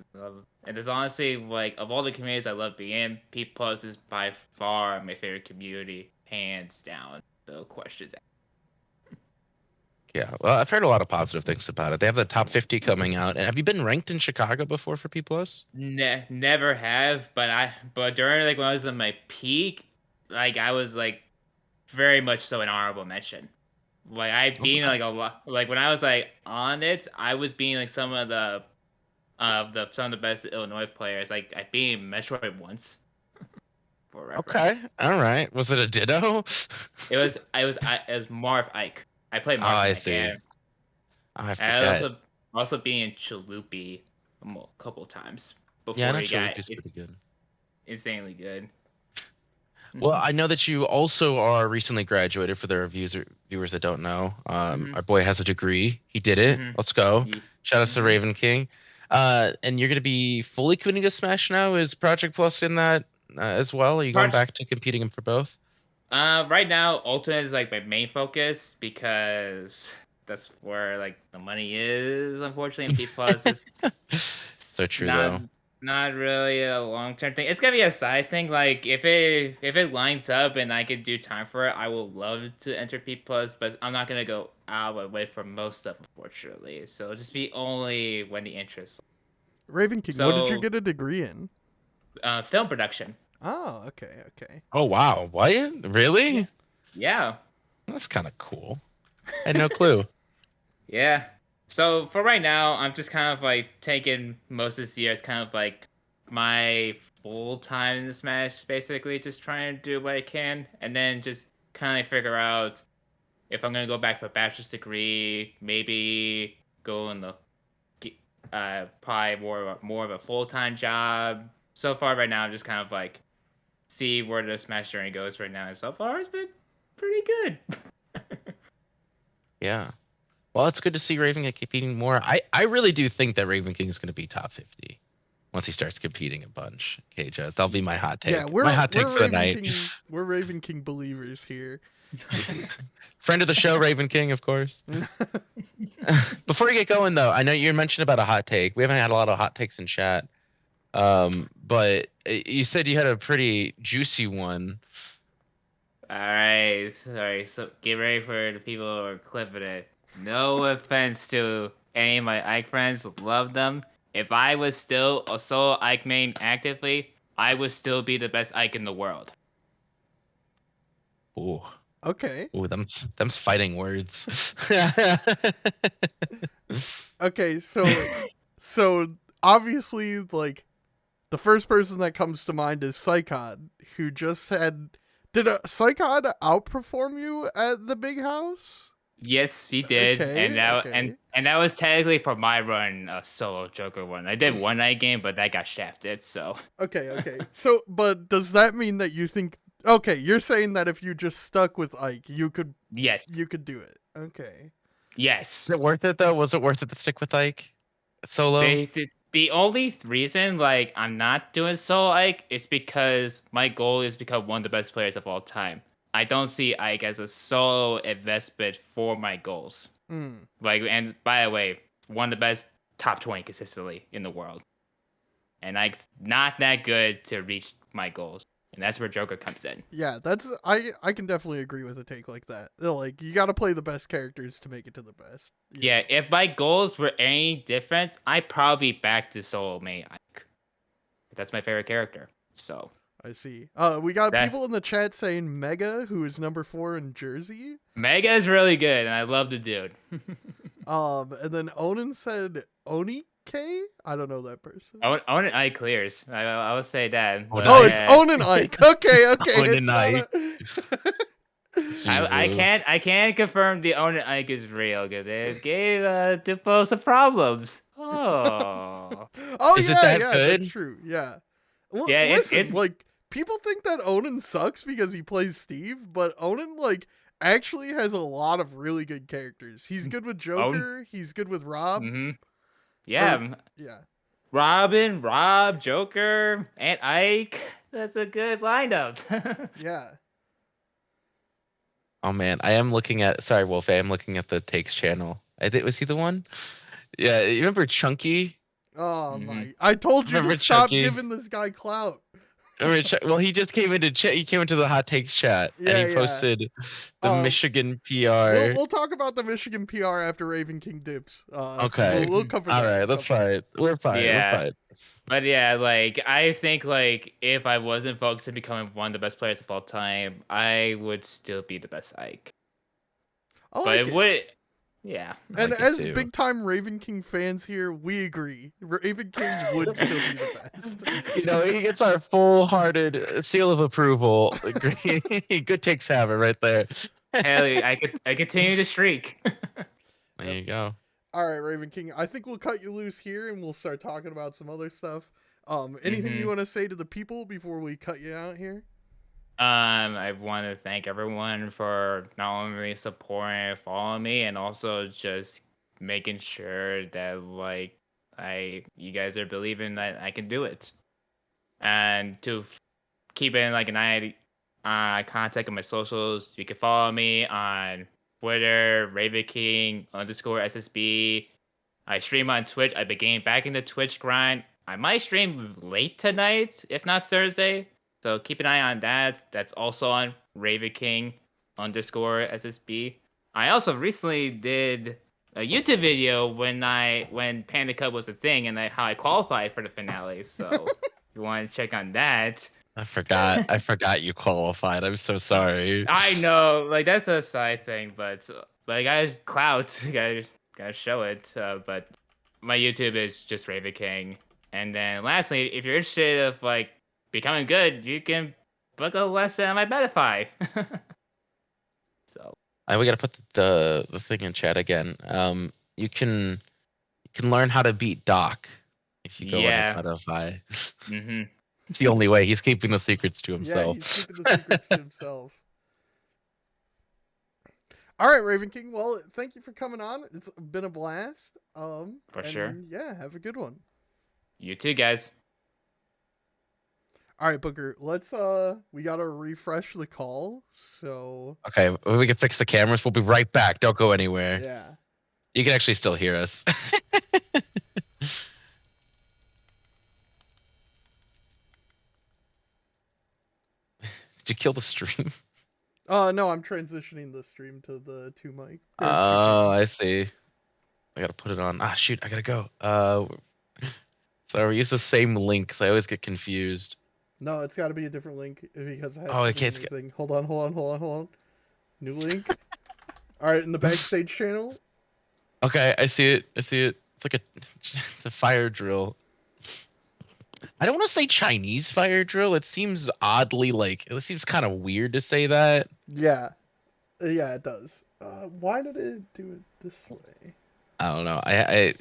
And there's honestly like of all the communities I love being in, P plus is by far my favorite community, hands down. No questions. Yeah. Well, I've heard a lot of positive things about it. They have the top 50 coming out. And have you been ranked in Chicago before for P plus? Never have, but during like when I was in my peak, like I was like very much so an honorable mention. Like I being Okay. like a lot, like when I was like on it, I was being like some of the best Illinois players. Like I beat Metroid once for Okay. reference. All right. Was it a ditto? It was Marv Ike. I played Oh, Marv in I that see. game. Oh, I And I was forget. also being Chalupi a couple times Yeah, I before know he got Chalupa's pretty good. insanely good. Well, Hmm. I know that you also are recently graduated. For the viewers that don't know, Hmm. our boy has a degree. He did it. Hmm. Let's go! Shout out to Hmm. Raven King. And you're gonna be fully committing to Smash now. Is Project Plus in that as well? Are you going Part back to competing for both? Right now, Ultimate is like my main focus because that's where like the money is. Unfortunately, in P Plus, it's So true not though. not really a long term thing. It's gonna be a side thing. Like if it lines up and I can do time for it, I will love to enter P Plus. But I'm not gonna go out of my way for most stuff, unfortunately. So it'll just be only when the interest. Raven King, what did you So get a degree in? film production. Oh, okay, okay. Oh wow, what? Yeah. Really? Yeah. That's kind of cool. I had no clue. Yeah. So for right now, I'm just kind of like taking most of this year as kind of like my full time in the Smash, basically just trying to do what I can, and then just kind of figure out if I'm gonna go back for a bachelor's degree, maybe go in the probably more of a full time job. So far, right now, I'm just kind of like see where the Smash journey goes right now, and so far it's been pretty good. Yeah. Well, it's good to see Raven get competing more. I really do think that Raven King is going to be top 50 once he starts competing a bunch. KJs. That'll be my hot Yeah, take. My hot take for the night. We're Raven King believers here. Friend of the show, Raven King, of course. Before we get going, though, I know you mentioned about a hot take. We haven't had a lot of hot takes in chat, but you said you had a pretty juicy one. All right, sorry. So get ready for the people who are clipping it. No offense to any of my Ike friends, love them. If I was still a solo Ike main actively, I would still be the best Ike in the world. Ooh, Okay. ooh, them's fighting words. Okay, so obviously like the first person that comes to mind is Psychod, who just had did a Psychod outperform you at the big house? Yes, he did, and Okay, that okay. and that was technically for my run, a solo Joker one. I did one night game, but that got shafted. So Okay, okay. So but does that mean that you think okay, you're saying that if you just stuck with Ike, yes, you could do it. Okay. yes. Is it worth it though? Was it worth it to stick with Ike solo? The only reason like I'm not doing solo Ike is because my goal is to become one of the best players of all time. I don't see Ike as a solo investment for my goals. Mm. Like, and by the way, one of the best top 20 consistently in the world. And Ike's not that good to reach my goals. And that's where Joker comes in. Yeah, that's I can definitely agree with a take like that. Like you got to play the best characters to make it to the best. Yeah, if my goals were any different, I'd probably back to solo main Ike. That's my favorite character. So I see. We got that people in the chat saying Mega, who is number 4 in Jersey. Mega is really good, and I love the dude. And then Onan said Oni K. I don't know that person. Own it Ike clears. I would say that, Oh, but Oh, it's nice. Onan Ike. Okay, okay. Onan It's not Ike. a... I Jesus. can't confirm the Own it Ike is real because it gave Dupo some problems. Oh, Oh Is it yeah, that yeah, that's good? true. Yeah. yeah, Listen, like people think that Onan sucks because he plays Steve, but Onan like actually has a lot of really good characters. He's good with Own. Joker. He's good with Rob. Mm-hmm. Or Yeah, yeah, Robin, Rob, Joker, and Ike. That's a good lineup. yeah. Oh man, I am looking at. Sorry, Wolf. I am looking at the takes channel. I think was he the one? Yeah, you remember Chunky? Oh Hmm. my! I told you to Remember stop Chunky? giving this guy clout. Well, he just came into chat. He came into the hot takes chat, and he Yeah. posted the Um, Michigan we'll PR. we'll talk about the Michigan PR after Ravenking dips. Okay, We'll cover all that. right, We'll that's cover that. fine. We're fine. We're Yeah. fine. But yeah, like I think like if I wasn't focused on becoming one of the best players of all time, I would still be the best Ike. I But like it it. would, yeah. I And like it as too. big time Raven King fans here, we agree. Raven King would still be the best. You know, he gets our full-hearted seal of approval. Good takes have it right there. Hell, I continue to streak. There Yep. you go. All right, Raven King. I think we'll cut you loose here, and we'll start talking about some other stuff. Anything you Mhm. want to say to the people before we cut you out here? I want to thank everyone for not only supporting and following me, and also just making sure that like you guys are believing that I can do it, and to keep in like an eye contact on my socials. You can follow me on Twitter, Ravenking _SSB. I stream on Twitch. I've been getting back into Twitch grind. I might stream late tonight, if not Thursday. So keep an eye on that. That's also on Ravenking _SSB. I also recently did a YouTube video when Panda Cup was a thing and how I qualified for the finale. So if you want to check on that. I forgot. I forgot you qualified. I'm so sorry. I know, like that's a side thing, but I got clout. Gotta show it. But my YouTube is just Raven King. And then lastly, if you're interested of like becoming good, you can book a lesson on my Medify. So We gotta put the thing in chat again. You can learn how to beat Doc if you go on his yeah. Medify. Mm-hmm. It's the only way. He's keeping the secrets to Yeah, himself. he's keeping the secrets to himself. All right, Raven King. Well, thank you for coming on. It's been a blast. For sure. Yeah, have a good one. You too, guys. All right, Booker. Let's we gotta refresh the call. So Okay, we can fix the cameras. We'll be right back. Don't go anywhere. yeah. You can actually still hear us. Did you kill the stream? No, I'm transitioning the stream to the two mic. Oh, I see. I gotta put it on. Ah, shoot, I gotta go. So we use the same link, so I always get confused. No, it's got to be a different link because it has Oh, to okay, be a new thing. Hold on. New link. All right, in the backstage channel. Okay, I see it. It's like it's a fire drill. I don't want to say Chinese fire drill. It seems oddly like it seems kind of weird to say that. Yeah, yeah, it does. Why did it do it this way? I don't know.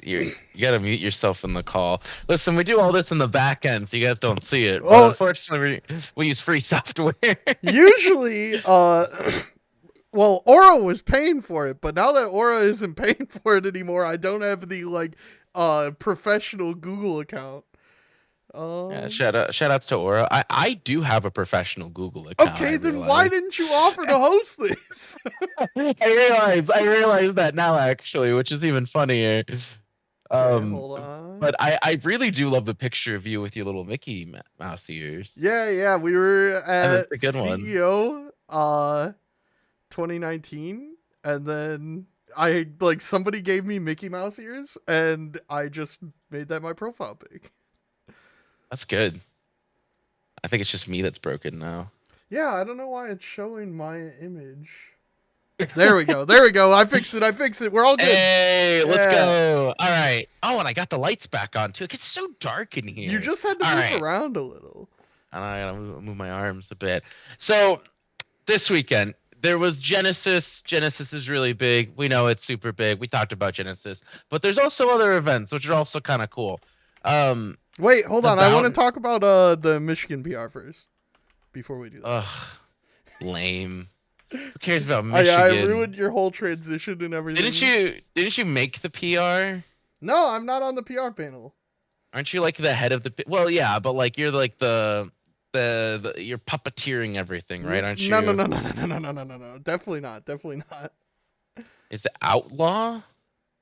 You gotta mute yourself in the call. Listen, we do all this in the back end, so you guys don't see it. But Well, unfortunately, we use free software. usually, well, Aura was paying for it, but now that Aura isn't paying for it anymore, I don't have the like professional Google account. Yeah, shout outs to Aura. I do have a professional Google account. Okay, I then why realize. didn't you offer to host this? I realize that now actually, which is even funnier. Okay, hold on. But I really do love the picture of you with your little Mickey Mouse ears. Yeah, we were And at it's a good one. CEO 2019, and then I like somebody gave me Mickey Mouse ears, and I just made that my profile pic. That's good. I think it's just me that's broken now. Yeah, I don't know why it's showing my image. There we go. I fixed it. We're all good. Hey, let's Yeah. go. All right. Oh, and I got the lights back on too. It gets so dark in here. You just had to All move right. around a little. And I gotta move my arms a bit. So this weekend there was Genesis. Genesis is really big. We know it's super big. We talked about Genesis, but there's also other events which are also kind of cool. Wait, hold on. I want to Bound- talk about the Michigan PR first before we do that. Ugh, lame. Who cares about Michigan? I ruined your whole transition and everything. Didn't you make the PR? No, I'm not on the PR panel. Aren't you like the head of the? Well, yeah, but like you're like the you're puppeteering everything, right? Aren't you? No. Definitely not. Is it Outlaw?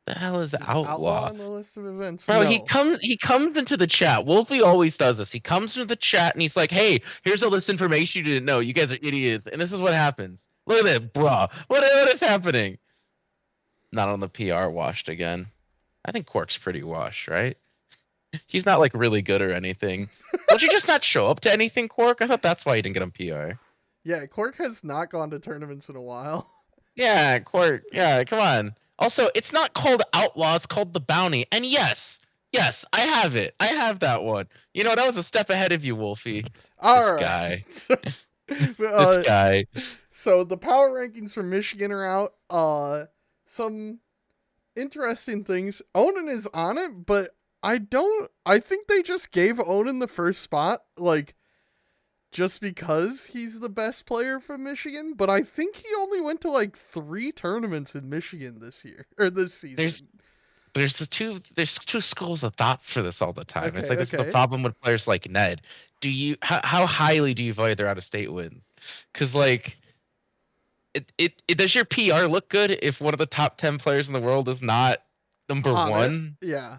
The hell is Is outlaw outlaw? on the list of events? Bro, No. he comes into the chat. Wolfie always does this. He comes into the chat and he's like, "Hey, here's all this information you didn't know. You guys are idiots." And this is what happens. Look at it, bro. What is happening? Not on the PR washed again. I think Quark's pretty washed, right? He's not like really good or anything. Don't you just not show up to anything, Quark? I thought that's why you didn't get on PR. Yeah, Quark has not gone to tournaments in a while. Yeah, Quark. Yeah, come on. Also, it's not called Outlaw, it's called The Bounty. And yes, I have it. I have that one. You know, that was a step ahead of you, Wolfie. This All guy. right. This guy. So the power rankings for Michigan are out. Some interesting things. Onan is on it, but I think they just gave Onan the first spot, like, just because he's the best player from Michigan. But I think he only went to like 3 tournaments in Michigan this year or this season. There's two schools of thoughts for this all the time. It's Okay, like this is the okay. problem with players like Ned. How highly do you value their out of state wins? Because like it does your PR look good if one of the top 10 players in the world is not number On it, one? yeah.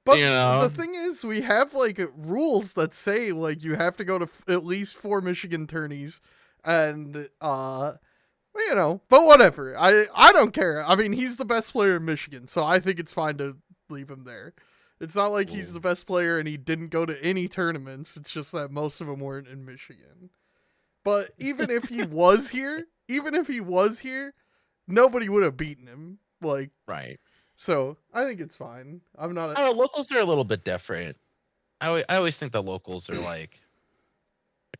But You the know? thing is, we have like rules that say like you have to go to at least 4 Michigan tourneys, and you know. But whatever, I don't care. I mean, he's the best player in Michigan, so I think it's fine to leave him there. It's not like he's the best player and he didn't go to any tournaments. It's just that most of them weren't in Michigan. But even if he was here, nobody would have beaten him. Like, Right. so I think it's fine. I'm not. I don't know, locals are a little bit different. I always think the locals are like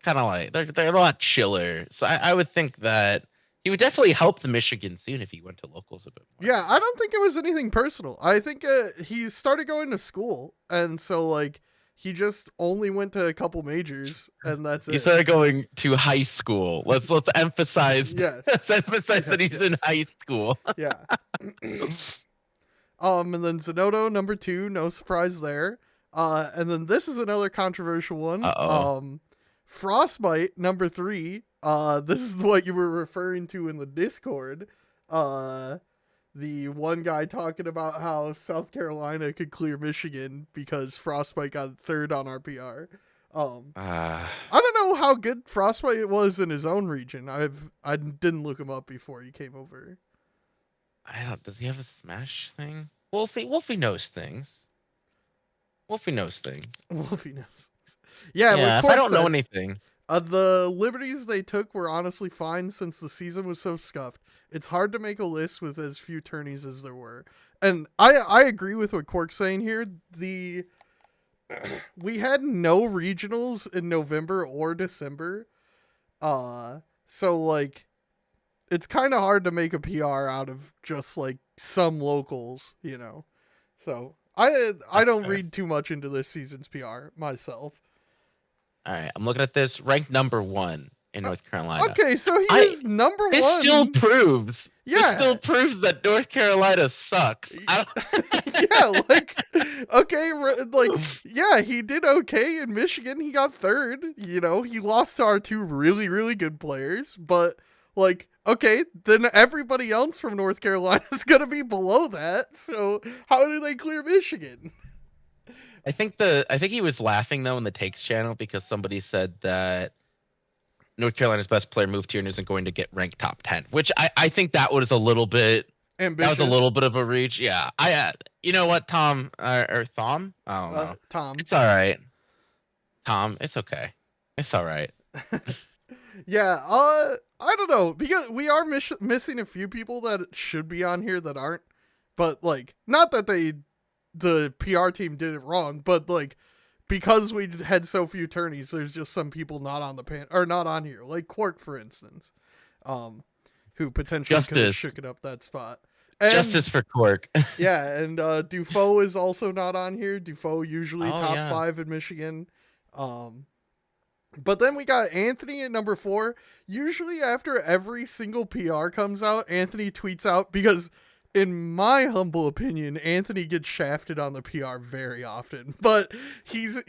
kind of like they're a lot chiller. So I would think that he would definitely help the Michigan scene if he went to locals a bit more. Yeah, I don't think it was anything personal. I think he started going to school, and so like he just only went to a couple majors, and that's He it. started going to high school. Let's emphasize. Yes. Let's emphasize that he's in Yes. high school. Yeah. And then Zenodo number 2, no surprise there. And then this is another controversial one. Uh-oh. Frostbite number 3. This is what you were referring to in the Discord. The one guy talking about how South Carolina could clear Michigan because Frostbite got 3rd on RPR. I don't know how good Frostbite was in his own region. I didn't look him up before he came over. Does he have a Smash thing? Wolfie knows things. Wolfie knows things. Wolfie knows. Yeah, if I don't know anything. The liberties they took were honestly fine since the season was so scuffed. It's hard to make a list with as few tourneys as there were. And I agree with what Quark's saying here. We had no regionals in November or December. So like it's kind of hard to make a PR out of just like some locals, you know. So I don't read too much into this season's PR myself. All right, I'm looking at this. Ranked number 1 in North Carolina. Okay, so he is number 1. This still proves. Yeah. This still proves that North Carolina sucks. Yeah, like, okay, like, yeah, he did okay in Michigan. He got 3rd. You know, he lost to our 2 really, really good players. But, like, okay, then everybody else from North Carolina is going to be below that. So how do they clear Michigan? I think he was laughing though in the takes channel because somebody said that North Carolina's best player moved here and isn't going to get ranked top 10, which I think that was a little bit ambitious. That was a little bit of a reach. Yeah. You know what, Tom or Thom? I don't know. Tom. It's all right. Tom, it's okay. It's all right. Yeah, I don't know, because we are missing a few people that should be on here that aren't. But like, not that the PR team did it wrong, but like because we had so few tourneys, there's just some people not on the or not on here, like Quark, for instance, who potentially could have shook it up that spot. And, justice for Quark. Yeah, and Dufault is also not on here. Dufault usually top 5 in Michigan. But then we got Anthony at number 4. Usually after every single PR comes out, Anthony tweets out, because in my humble opinion, Anthony gets shafted on the PR very often, but he's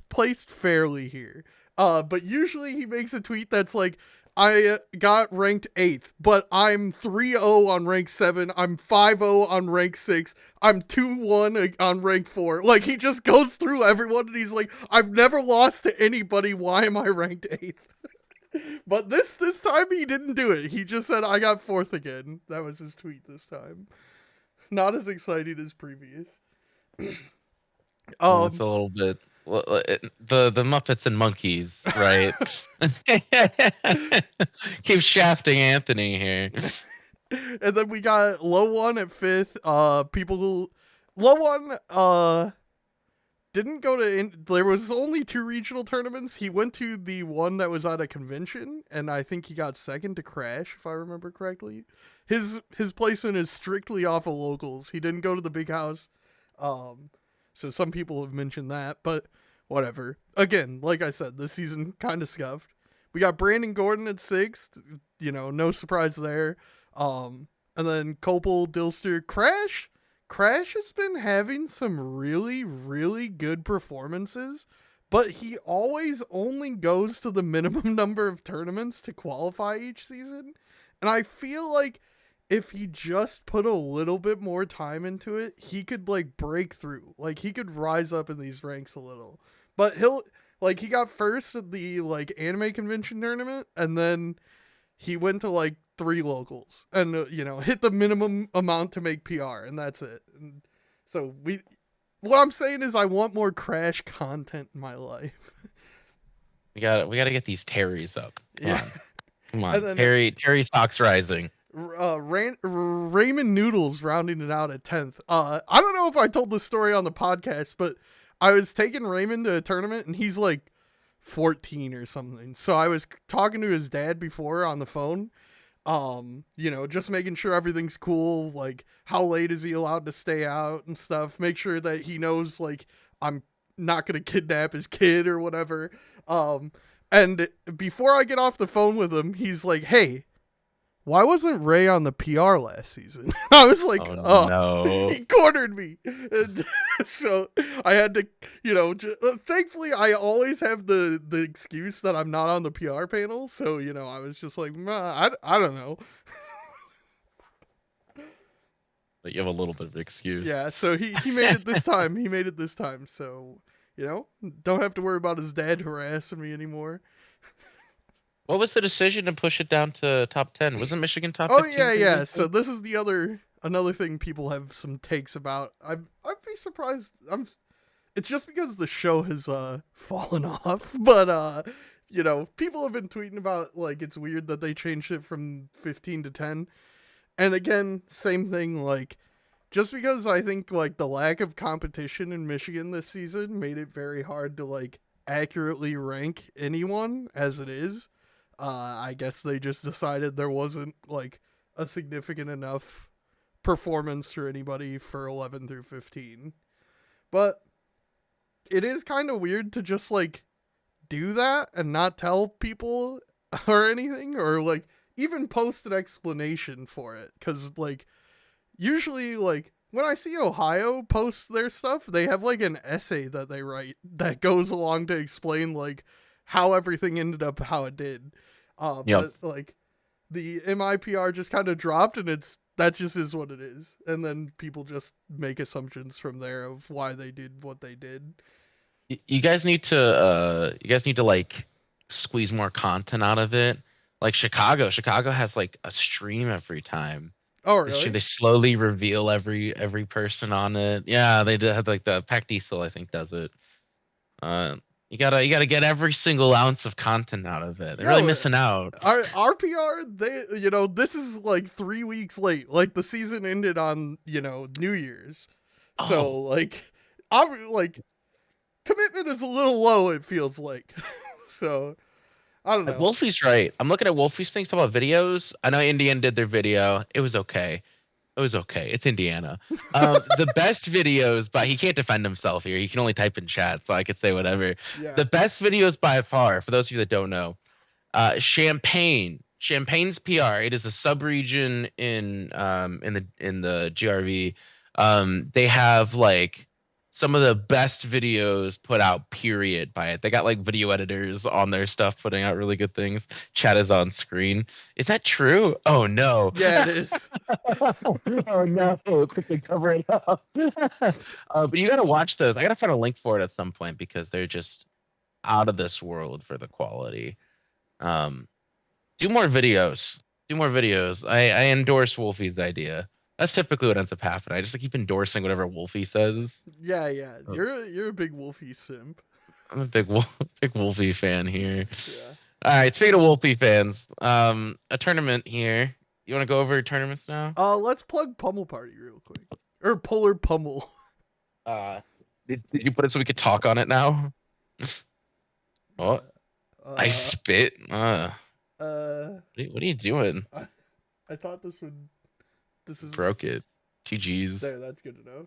placed fairly here. But usually he makes a tweet that's like, I got ranked 8th, but I'm 3-0 on rank 7. I'm 5-0 on rank 6. I'm 2-1 on rank 4. Like, he just goes through everyone and he's like, I've never lost to anybody. Why am I ranked 8th? But this time he didn't do it. He just said, I got 4th again. That was his tweet this time. Not as exciting as previous. It's a little bit the Muppets and Monkeys, right? Keep shafting Anthony here. And then we got low one at 5th. People who low one didn't go to. There was only 2 regional tournaments. He went to the one that was at a convention, and I think he got 2nd to Crash, if I remember correctly. His placement is strictly off of locals. He didn't go to the big house. So some people have mentioned that, but whatever. Again, like I said, this season kind of scuffed. We got Brandon Gordon at 6th. No surprise there. And then Copel, Dilster, Crash. Crash has been having some really, really good performances, but he always only goes to the minimum number of tournaments to qualify each season. And I feel like if he just put a little bit more time into it, he could like break through. Like he could rise up in these ranks a little. But he got first at the like anime convention tournament, and then he went to like 3 locals and hit the minimum amount to make PR, and that's it. And so what I'm saying is I want more Crash content in my life. We gotta get these Terrys up. Come on. Then, Terry stock's rising. Raymond Noodles rounding it out at 10th. I don't know if I told this story on the podcast, but I was taking Raymond to a tournament and he's like 14 or something. So I was talking to his dad before on the phone, just making sure everything's cool, like how late is he allowed to stay out and stuff, make sure that he knows like I'm not going to kidnap his kid or whatever. And before I get off the phone with him, he's like, "Hey, why wasn't Ray on the PR last season?" I was like, oh no. He cornered me. And so I had to, thankfully I always have the excuse that I'm not on the PR panel. So, I was just like, I don't know. But you have a little bit of excuse. Yeah, so he made it this time. So, don't have to worry about his dad harassing me anymore. What was the decision to push it down to top 10? Wasn't Michigan top 15? Oh, yeah. So this is another thing people have some takes about. I'd be surprised. It's just because the show has fallen off, but people have been tweeting about like it's weird that they changed it from 15 to 10. And again, same thing, like just because I think like the lack of competition in Michigan this season made it very hard to like accurately rank anyone as it is. I guess they just decided there wasn't like a significant enough performance for anybody for 11 through 15. But it is kind of weird to just like do that and not tell people or anything, or like even post an explanation for it. Cause like usually like when I see Ohio post their stuff, they have like an essay that they write that goes along to explain like how everything ended up how it did. But like the MIPR just kind of dropped, and that just is what it is. And then people just make assumptions from there of why they did what they did. You guys need to like squeeze more content out of it. Like Chicago has like a stream every time. Oh really? They slowly reveal every person on it. Yeah, they had like the Pac Diesel, I think, does it. You gotta get every single ounce of content out of it. They're really missing out. Our RPR, this is like 3 weeks late. Like the season ended on New Year's, so like I'm like commitment is a little low. It feels like, so I don't know. Wolfie's right. I'm looking at Wolfie's things about videos. I know Indiana did their video. It was okay. It's Indiana. The best videos, but he can't defend himself here. He can only type in chat, so I could say whatever. Yeah. The best videos by far, for those of you that don't know, Champagne's PR. It is a subregion in the GRV. They have like some of the best videos put out, period, by it. They got like video editors on their stuff putting out really good things. Chat is on screen. Is that true? Oh no. Yeah, it is. Oh no. Quickly cover it up. But you gotta watch those. I gotta find a link for it at some point because they're just out of this world for the quality. Um, do more videos. Do more videos. I endorse Wolfie's idea. That's typically what ends up happening. I just keep endorsing whatever Wolfie says. Yeah, yeah. You're a big Wolfie simp. I'm a big Wolfie fan here. Yeah. All right, speaking of Wolfie fans, a tournament here. You want to go over tournaments now? Let's plug Pummel Party real quick. Or Polar Pummel. Uh, did you put it so we could talk on it now? Oh, I spit. What are you doing? I thought this would. This is Broke it. 2 Gs. there. That's good enough.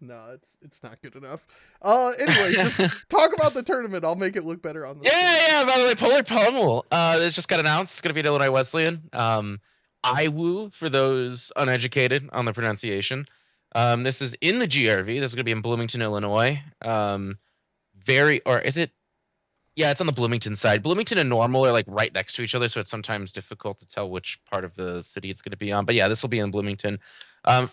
No, it's not good enough. Anyway, just talk about the tournament. I'll make it look better on the. Yeah. By the way, Polar Pummel. This just got announced. It's gonna be at Illinois Wesleyan. IWU for those uneducated on the pronunciation. This is in the GRV. This is gonna be in Bloomington, Illinois. Or is it? Yeah, it's on the Bloomington side. Bloomington and Normal are like right next to each other, so it's sometimes difficult to tell which part of the city it's going to be on. But yeah, this will be in Bloomington.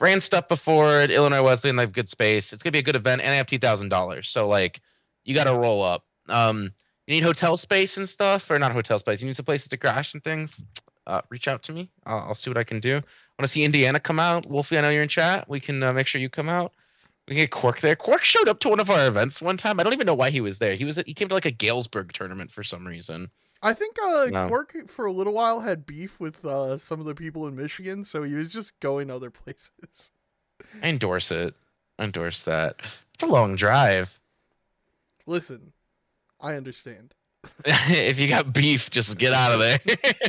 Ran stuff before at Illinois Wesleyan. They have good space. It's gonna be a good event, and they have $2,000. So like, you got to roll up. You need hotel space and stuff, or not hotel space. You need some places to crash and things. Reach out to me. I'll see what I can do. Want to see Indiana come out? Wolfie, I know you're in chat. We can make sure you come out. We get Quark there. Quark showed up to one of our events one time. I don't even know why he was there. He came to like a Galesburg tournament for some reason. I think No. Quark for a little while had beef with some of the people in Michigan, so he was just going other places. I endorse it. I endorse that. It's a long drive. Listen, I understand. If you got beef, just get out of there.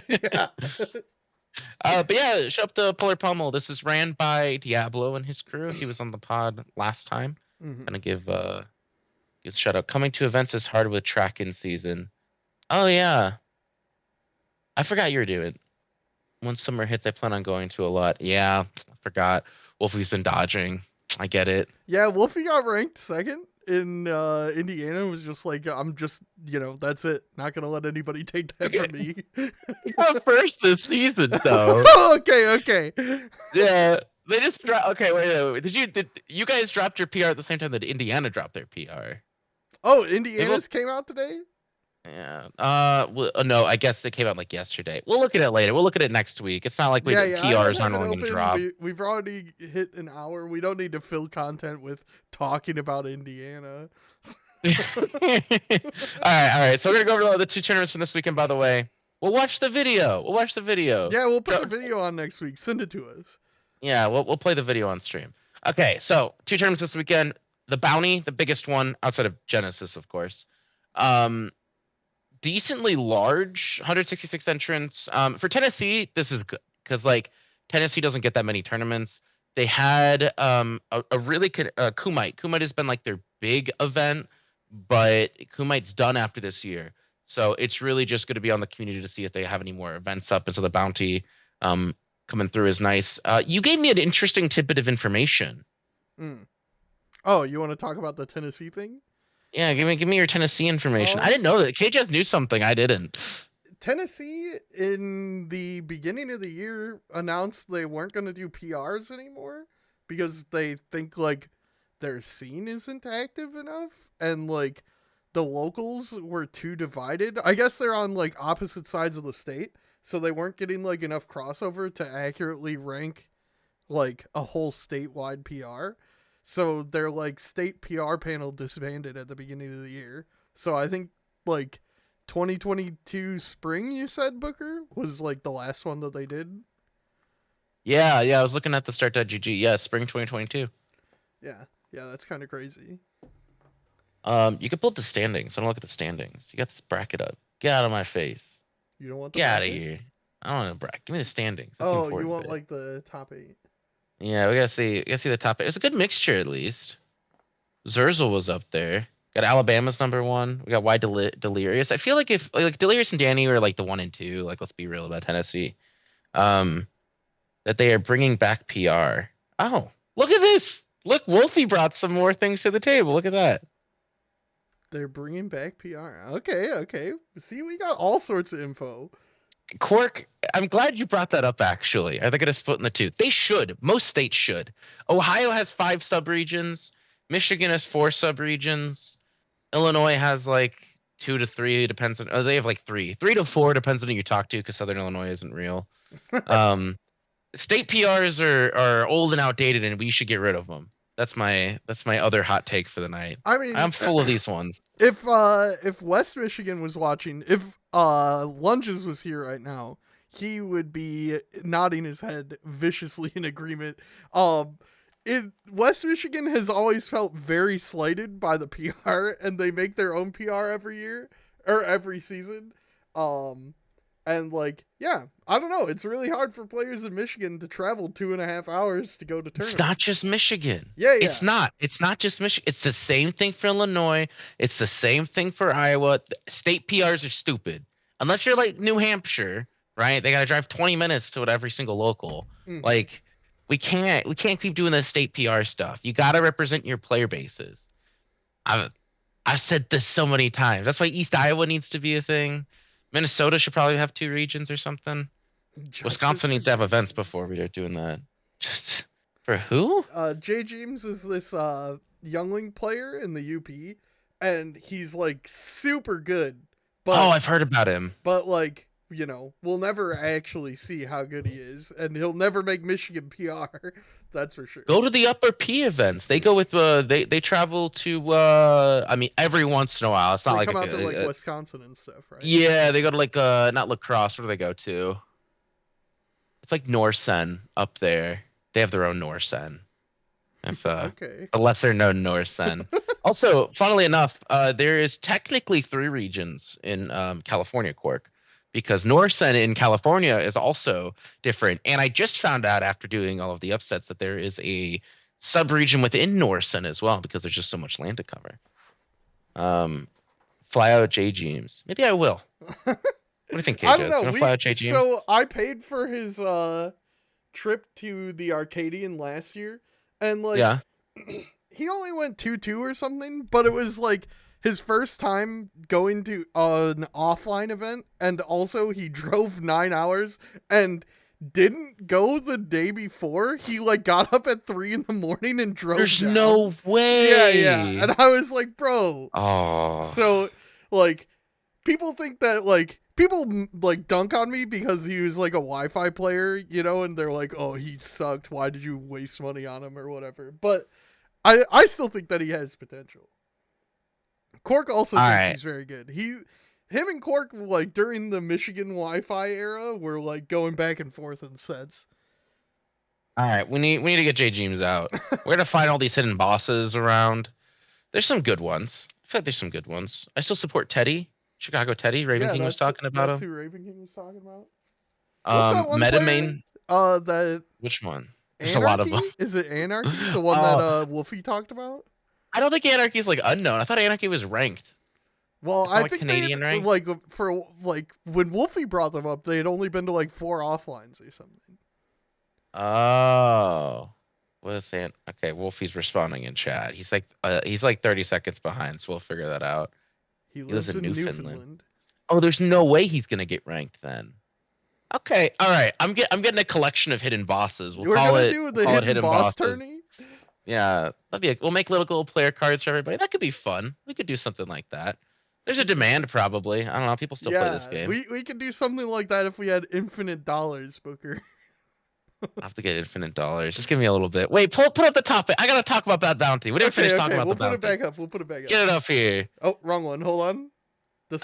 Yeah. But yeah, show up to Polar Pummel. This is ran by Diablo and his crew. He was on the pod last time. Mhm. Gonna give shout out. Coming to events is hard with track in season. Oh yeah. I forgot you were doing. Once summer hits, I plan on going to a lot. Yeah, I forgot. Wolfie's been dodging. I get it. Yeah, Wolfie got ranked second in Indiana. Was just like, I'm just, that's it. Not gonna let anybody take that from me. He got first this season, though. Okay. Yeah, they just dropped. Okay, wait. Did you guys dropped your PR at the same time that Indiana dropped their PR? Oh, Indiana's came out today? Yeah. No, I guess it came out like yesterday. We'll look at it later. We'll look at it next week. It's not like Yeah, PRs aren't only going to drop. We've already hit an hour. We don't need to fill content with talking about Indiana. All right. So we're gonna go over the 2 tournaments from this weekend. By the way, we'll watch the video. Yeah, we'll put the video on next week. Send it to us. Yeah, we'll play the video on stream. Okay, so 2 tournaments this weekend. The Bounty, the biggest one outside of Genesis, of course. Decently large, 166 entrants. For Tennessee, this is good because like Tennessee doesn't get that many tournaments. They had a really Kumite. Kumite has been like their big event, but Kumite's done after this year. So it's really just going to be on the community to see if they have any more events up. And so the Bounty coming through is nice. You gave me an interesting tidbit of information. Oh, you want to talk about the Tennessee thing? Yeah, give me your Tennessee information. I didn't know that. KJS knew something I didn't. Tennessee, in the beginning of the year, announced they weren't going to do PRs anymore because they think like their scene isn't active enough, and like the locals were too divided. I guess they're on like opposite sides of the state, so they weren't getting like enough crossover to accurately rank like a whole statewide PR. So their like state PR panel disbanded at the beginning of the year. So I think like 2022 spring, you said, Booker, was like the last one that they did. Yeah, I was looking at the start.gg. Yeah, spring 2022. Yeah, that's kind of crazy. You can pull up the standings. I don't look at the standings. You got this bracket up. Get out of my face. You don't want the Get out of bracket? here. I don't know bracket. Give me the standings. That's Oh, you want like the top 8? Yeah, we gotta see the top 8. It's a good mixture at least. Zurzel was up there. Got Alabama's number 1. We got Y Delirious. I feel like if like Delirious and Danny were like the 1 and 2, like let's be real about Tennessee, that they are bringing back PR. Oh, look at this! Look, Wolfie brought some more things to the table. Look at that. They're bringing back PR. Okay. See, we got all sorts of info. Cork, I'm glad you brought that up, actually. Are they going to split in the two? They should. Most states should. Ohio has 5 subregions. Michigan has 4 subregions. Illinois has like 2 to 3, depends on. Oh, they have like 3. 3 to 4, depends on who you talk to, because Southern Illinois isn't real. State PRs are old and outdated, and we should get rid of them. That's my other hot take for the night. I mean, I'm full of these ones. If West Michigan was watching, if Lunges was here right now, he would be nodding his head viciously in agreement. West Michigan has always felt very slighted by the PR, and they make their own PR every year or every season. And like, yeah, I don't know. It's really hard for players in Michigan to travel 2.5 hours to go to tournaments. It's not just Michigan. Yeah. It's not. It's not just Michigan. It's the same thing for Illinois. It's the same thing for Iowa. State PRs are stupid. Unless you're like New Hampshire, right? They got to drive 20 minutes to every single local. Mhm. Like, we can't keep doing this state PR stuff. You got to represent your player bases. I've said this so many times. That's why East Iowa needs to be a thing. Minnesota should probably have 2 regions or something. Wisconsin needs to have events before we start doing that. Just for who? Jay James is this youngling player in the UP, and he's like super good. But, I've heard about him. But like, you know, we'll never actually see how good he is, and he'll never make Michigan PR. That's for sure. Go to the Upper P events. They go with they travel to I mean every once in a while. It's not they like come out to like Wisconsin and stuff, right? Yeah, they go to like not lacrosse. Where do they go to? It's like Norsen up there. They have their own Norsen. That's okay. a lesser known Norsen. Also, funnily enough, there is technically 3 regions in California, Cork, because Norsen in California is also different. And I just found out after doing all of the upsets that there is a sub-region within Norsen as well, because there's just so much land to cover. Fly out J James. Maybe I will. What do you think, KJ? I don't know. You wanna fly out J James? So I paid for his trip to the Arcadian last year, and like, yeah. He only went 2-2 or something, but it was like his first time going to an offline event, and also he drove 9 hours and didn't go the day before. He like got up at 3 a.m. and drove. There's down. no way. Yeah. And I was like, bro. Oh. So like, people think that like people like dunk on me because he was like a Wi-Fi player, you know, and they're like, oh, he sucked. Why did you waste money on him or whatever? But I still think that he has potential. Cork also thinks he's very good. Him and Cork, like during the Michigan Wi-Fi era, were like going back and forth in sets. All right, we need to get J James out. We're gonna find all these hidden bosses around. There's some good ones. I feel like there's some good ones. I still support Teddy, Chicago Teddy. Ravenking was talking about that's him. Who Ravenking was talking about. What's that one Metamain. That Which one? There's a lot of them. Is it Anarchy? The one that Wolfie talked about? I don't think Anarchy is like unknown. I thought Anarchy was ranked. Well, I like think Canadian rank? like for like when Wolfie brought them up, they had only been to like 4 offlines or something. Oh, what is that? Okay, Wolfie's responding in chat. He's like 30 seconds behind, so we'll figure that out. He lives in Newfoundland. Oh, there's no way he's gonna get ranked then. Okay, all right. I'm getting a collection of hidden bosses. We'll call it hidden boss bosses. tourney. Yeah, we'll make little player cards for everybody. That could be fun. We could do something like that. There's a demand, probably. I don't know. People still play this game. We could do something like that if we had infinite dollars, Booker. I have to get infinite dollars. Just give me a little bit. Wait, put up the topic. I gotta talk about that bounty. We didn't finish talking about the bounty. We'll put it back up. Get it up here. Oh, wrong one. Hold on. All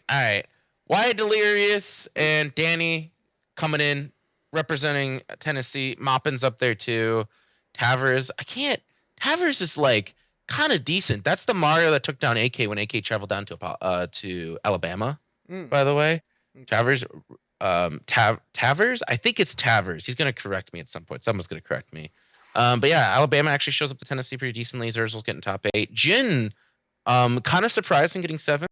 right. Wyatt Delirious and Danny coming in, representing Tennessee. Moppin's up there too. Tavers. Tavers is like kind of decent. That's the Mario that took down AK when AK traveled down to Alabama. By the way, Tavers. Tavers. I think it's Tavers. He's gonna correct me at some point. Someone's gonna correct me. But yeah, Alabama actually shows up to Tennessee pretty decently. Zurzel's getting top 8. Jin, kind of surprising getting 7th.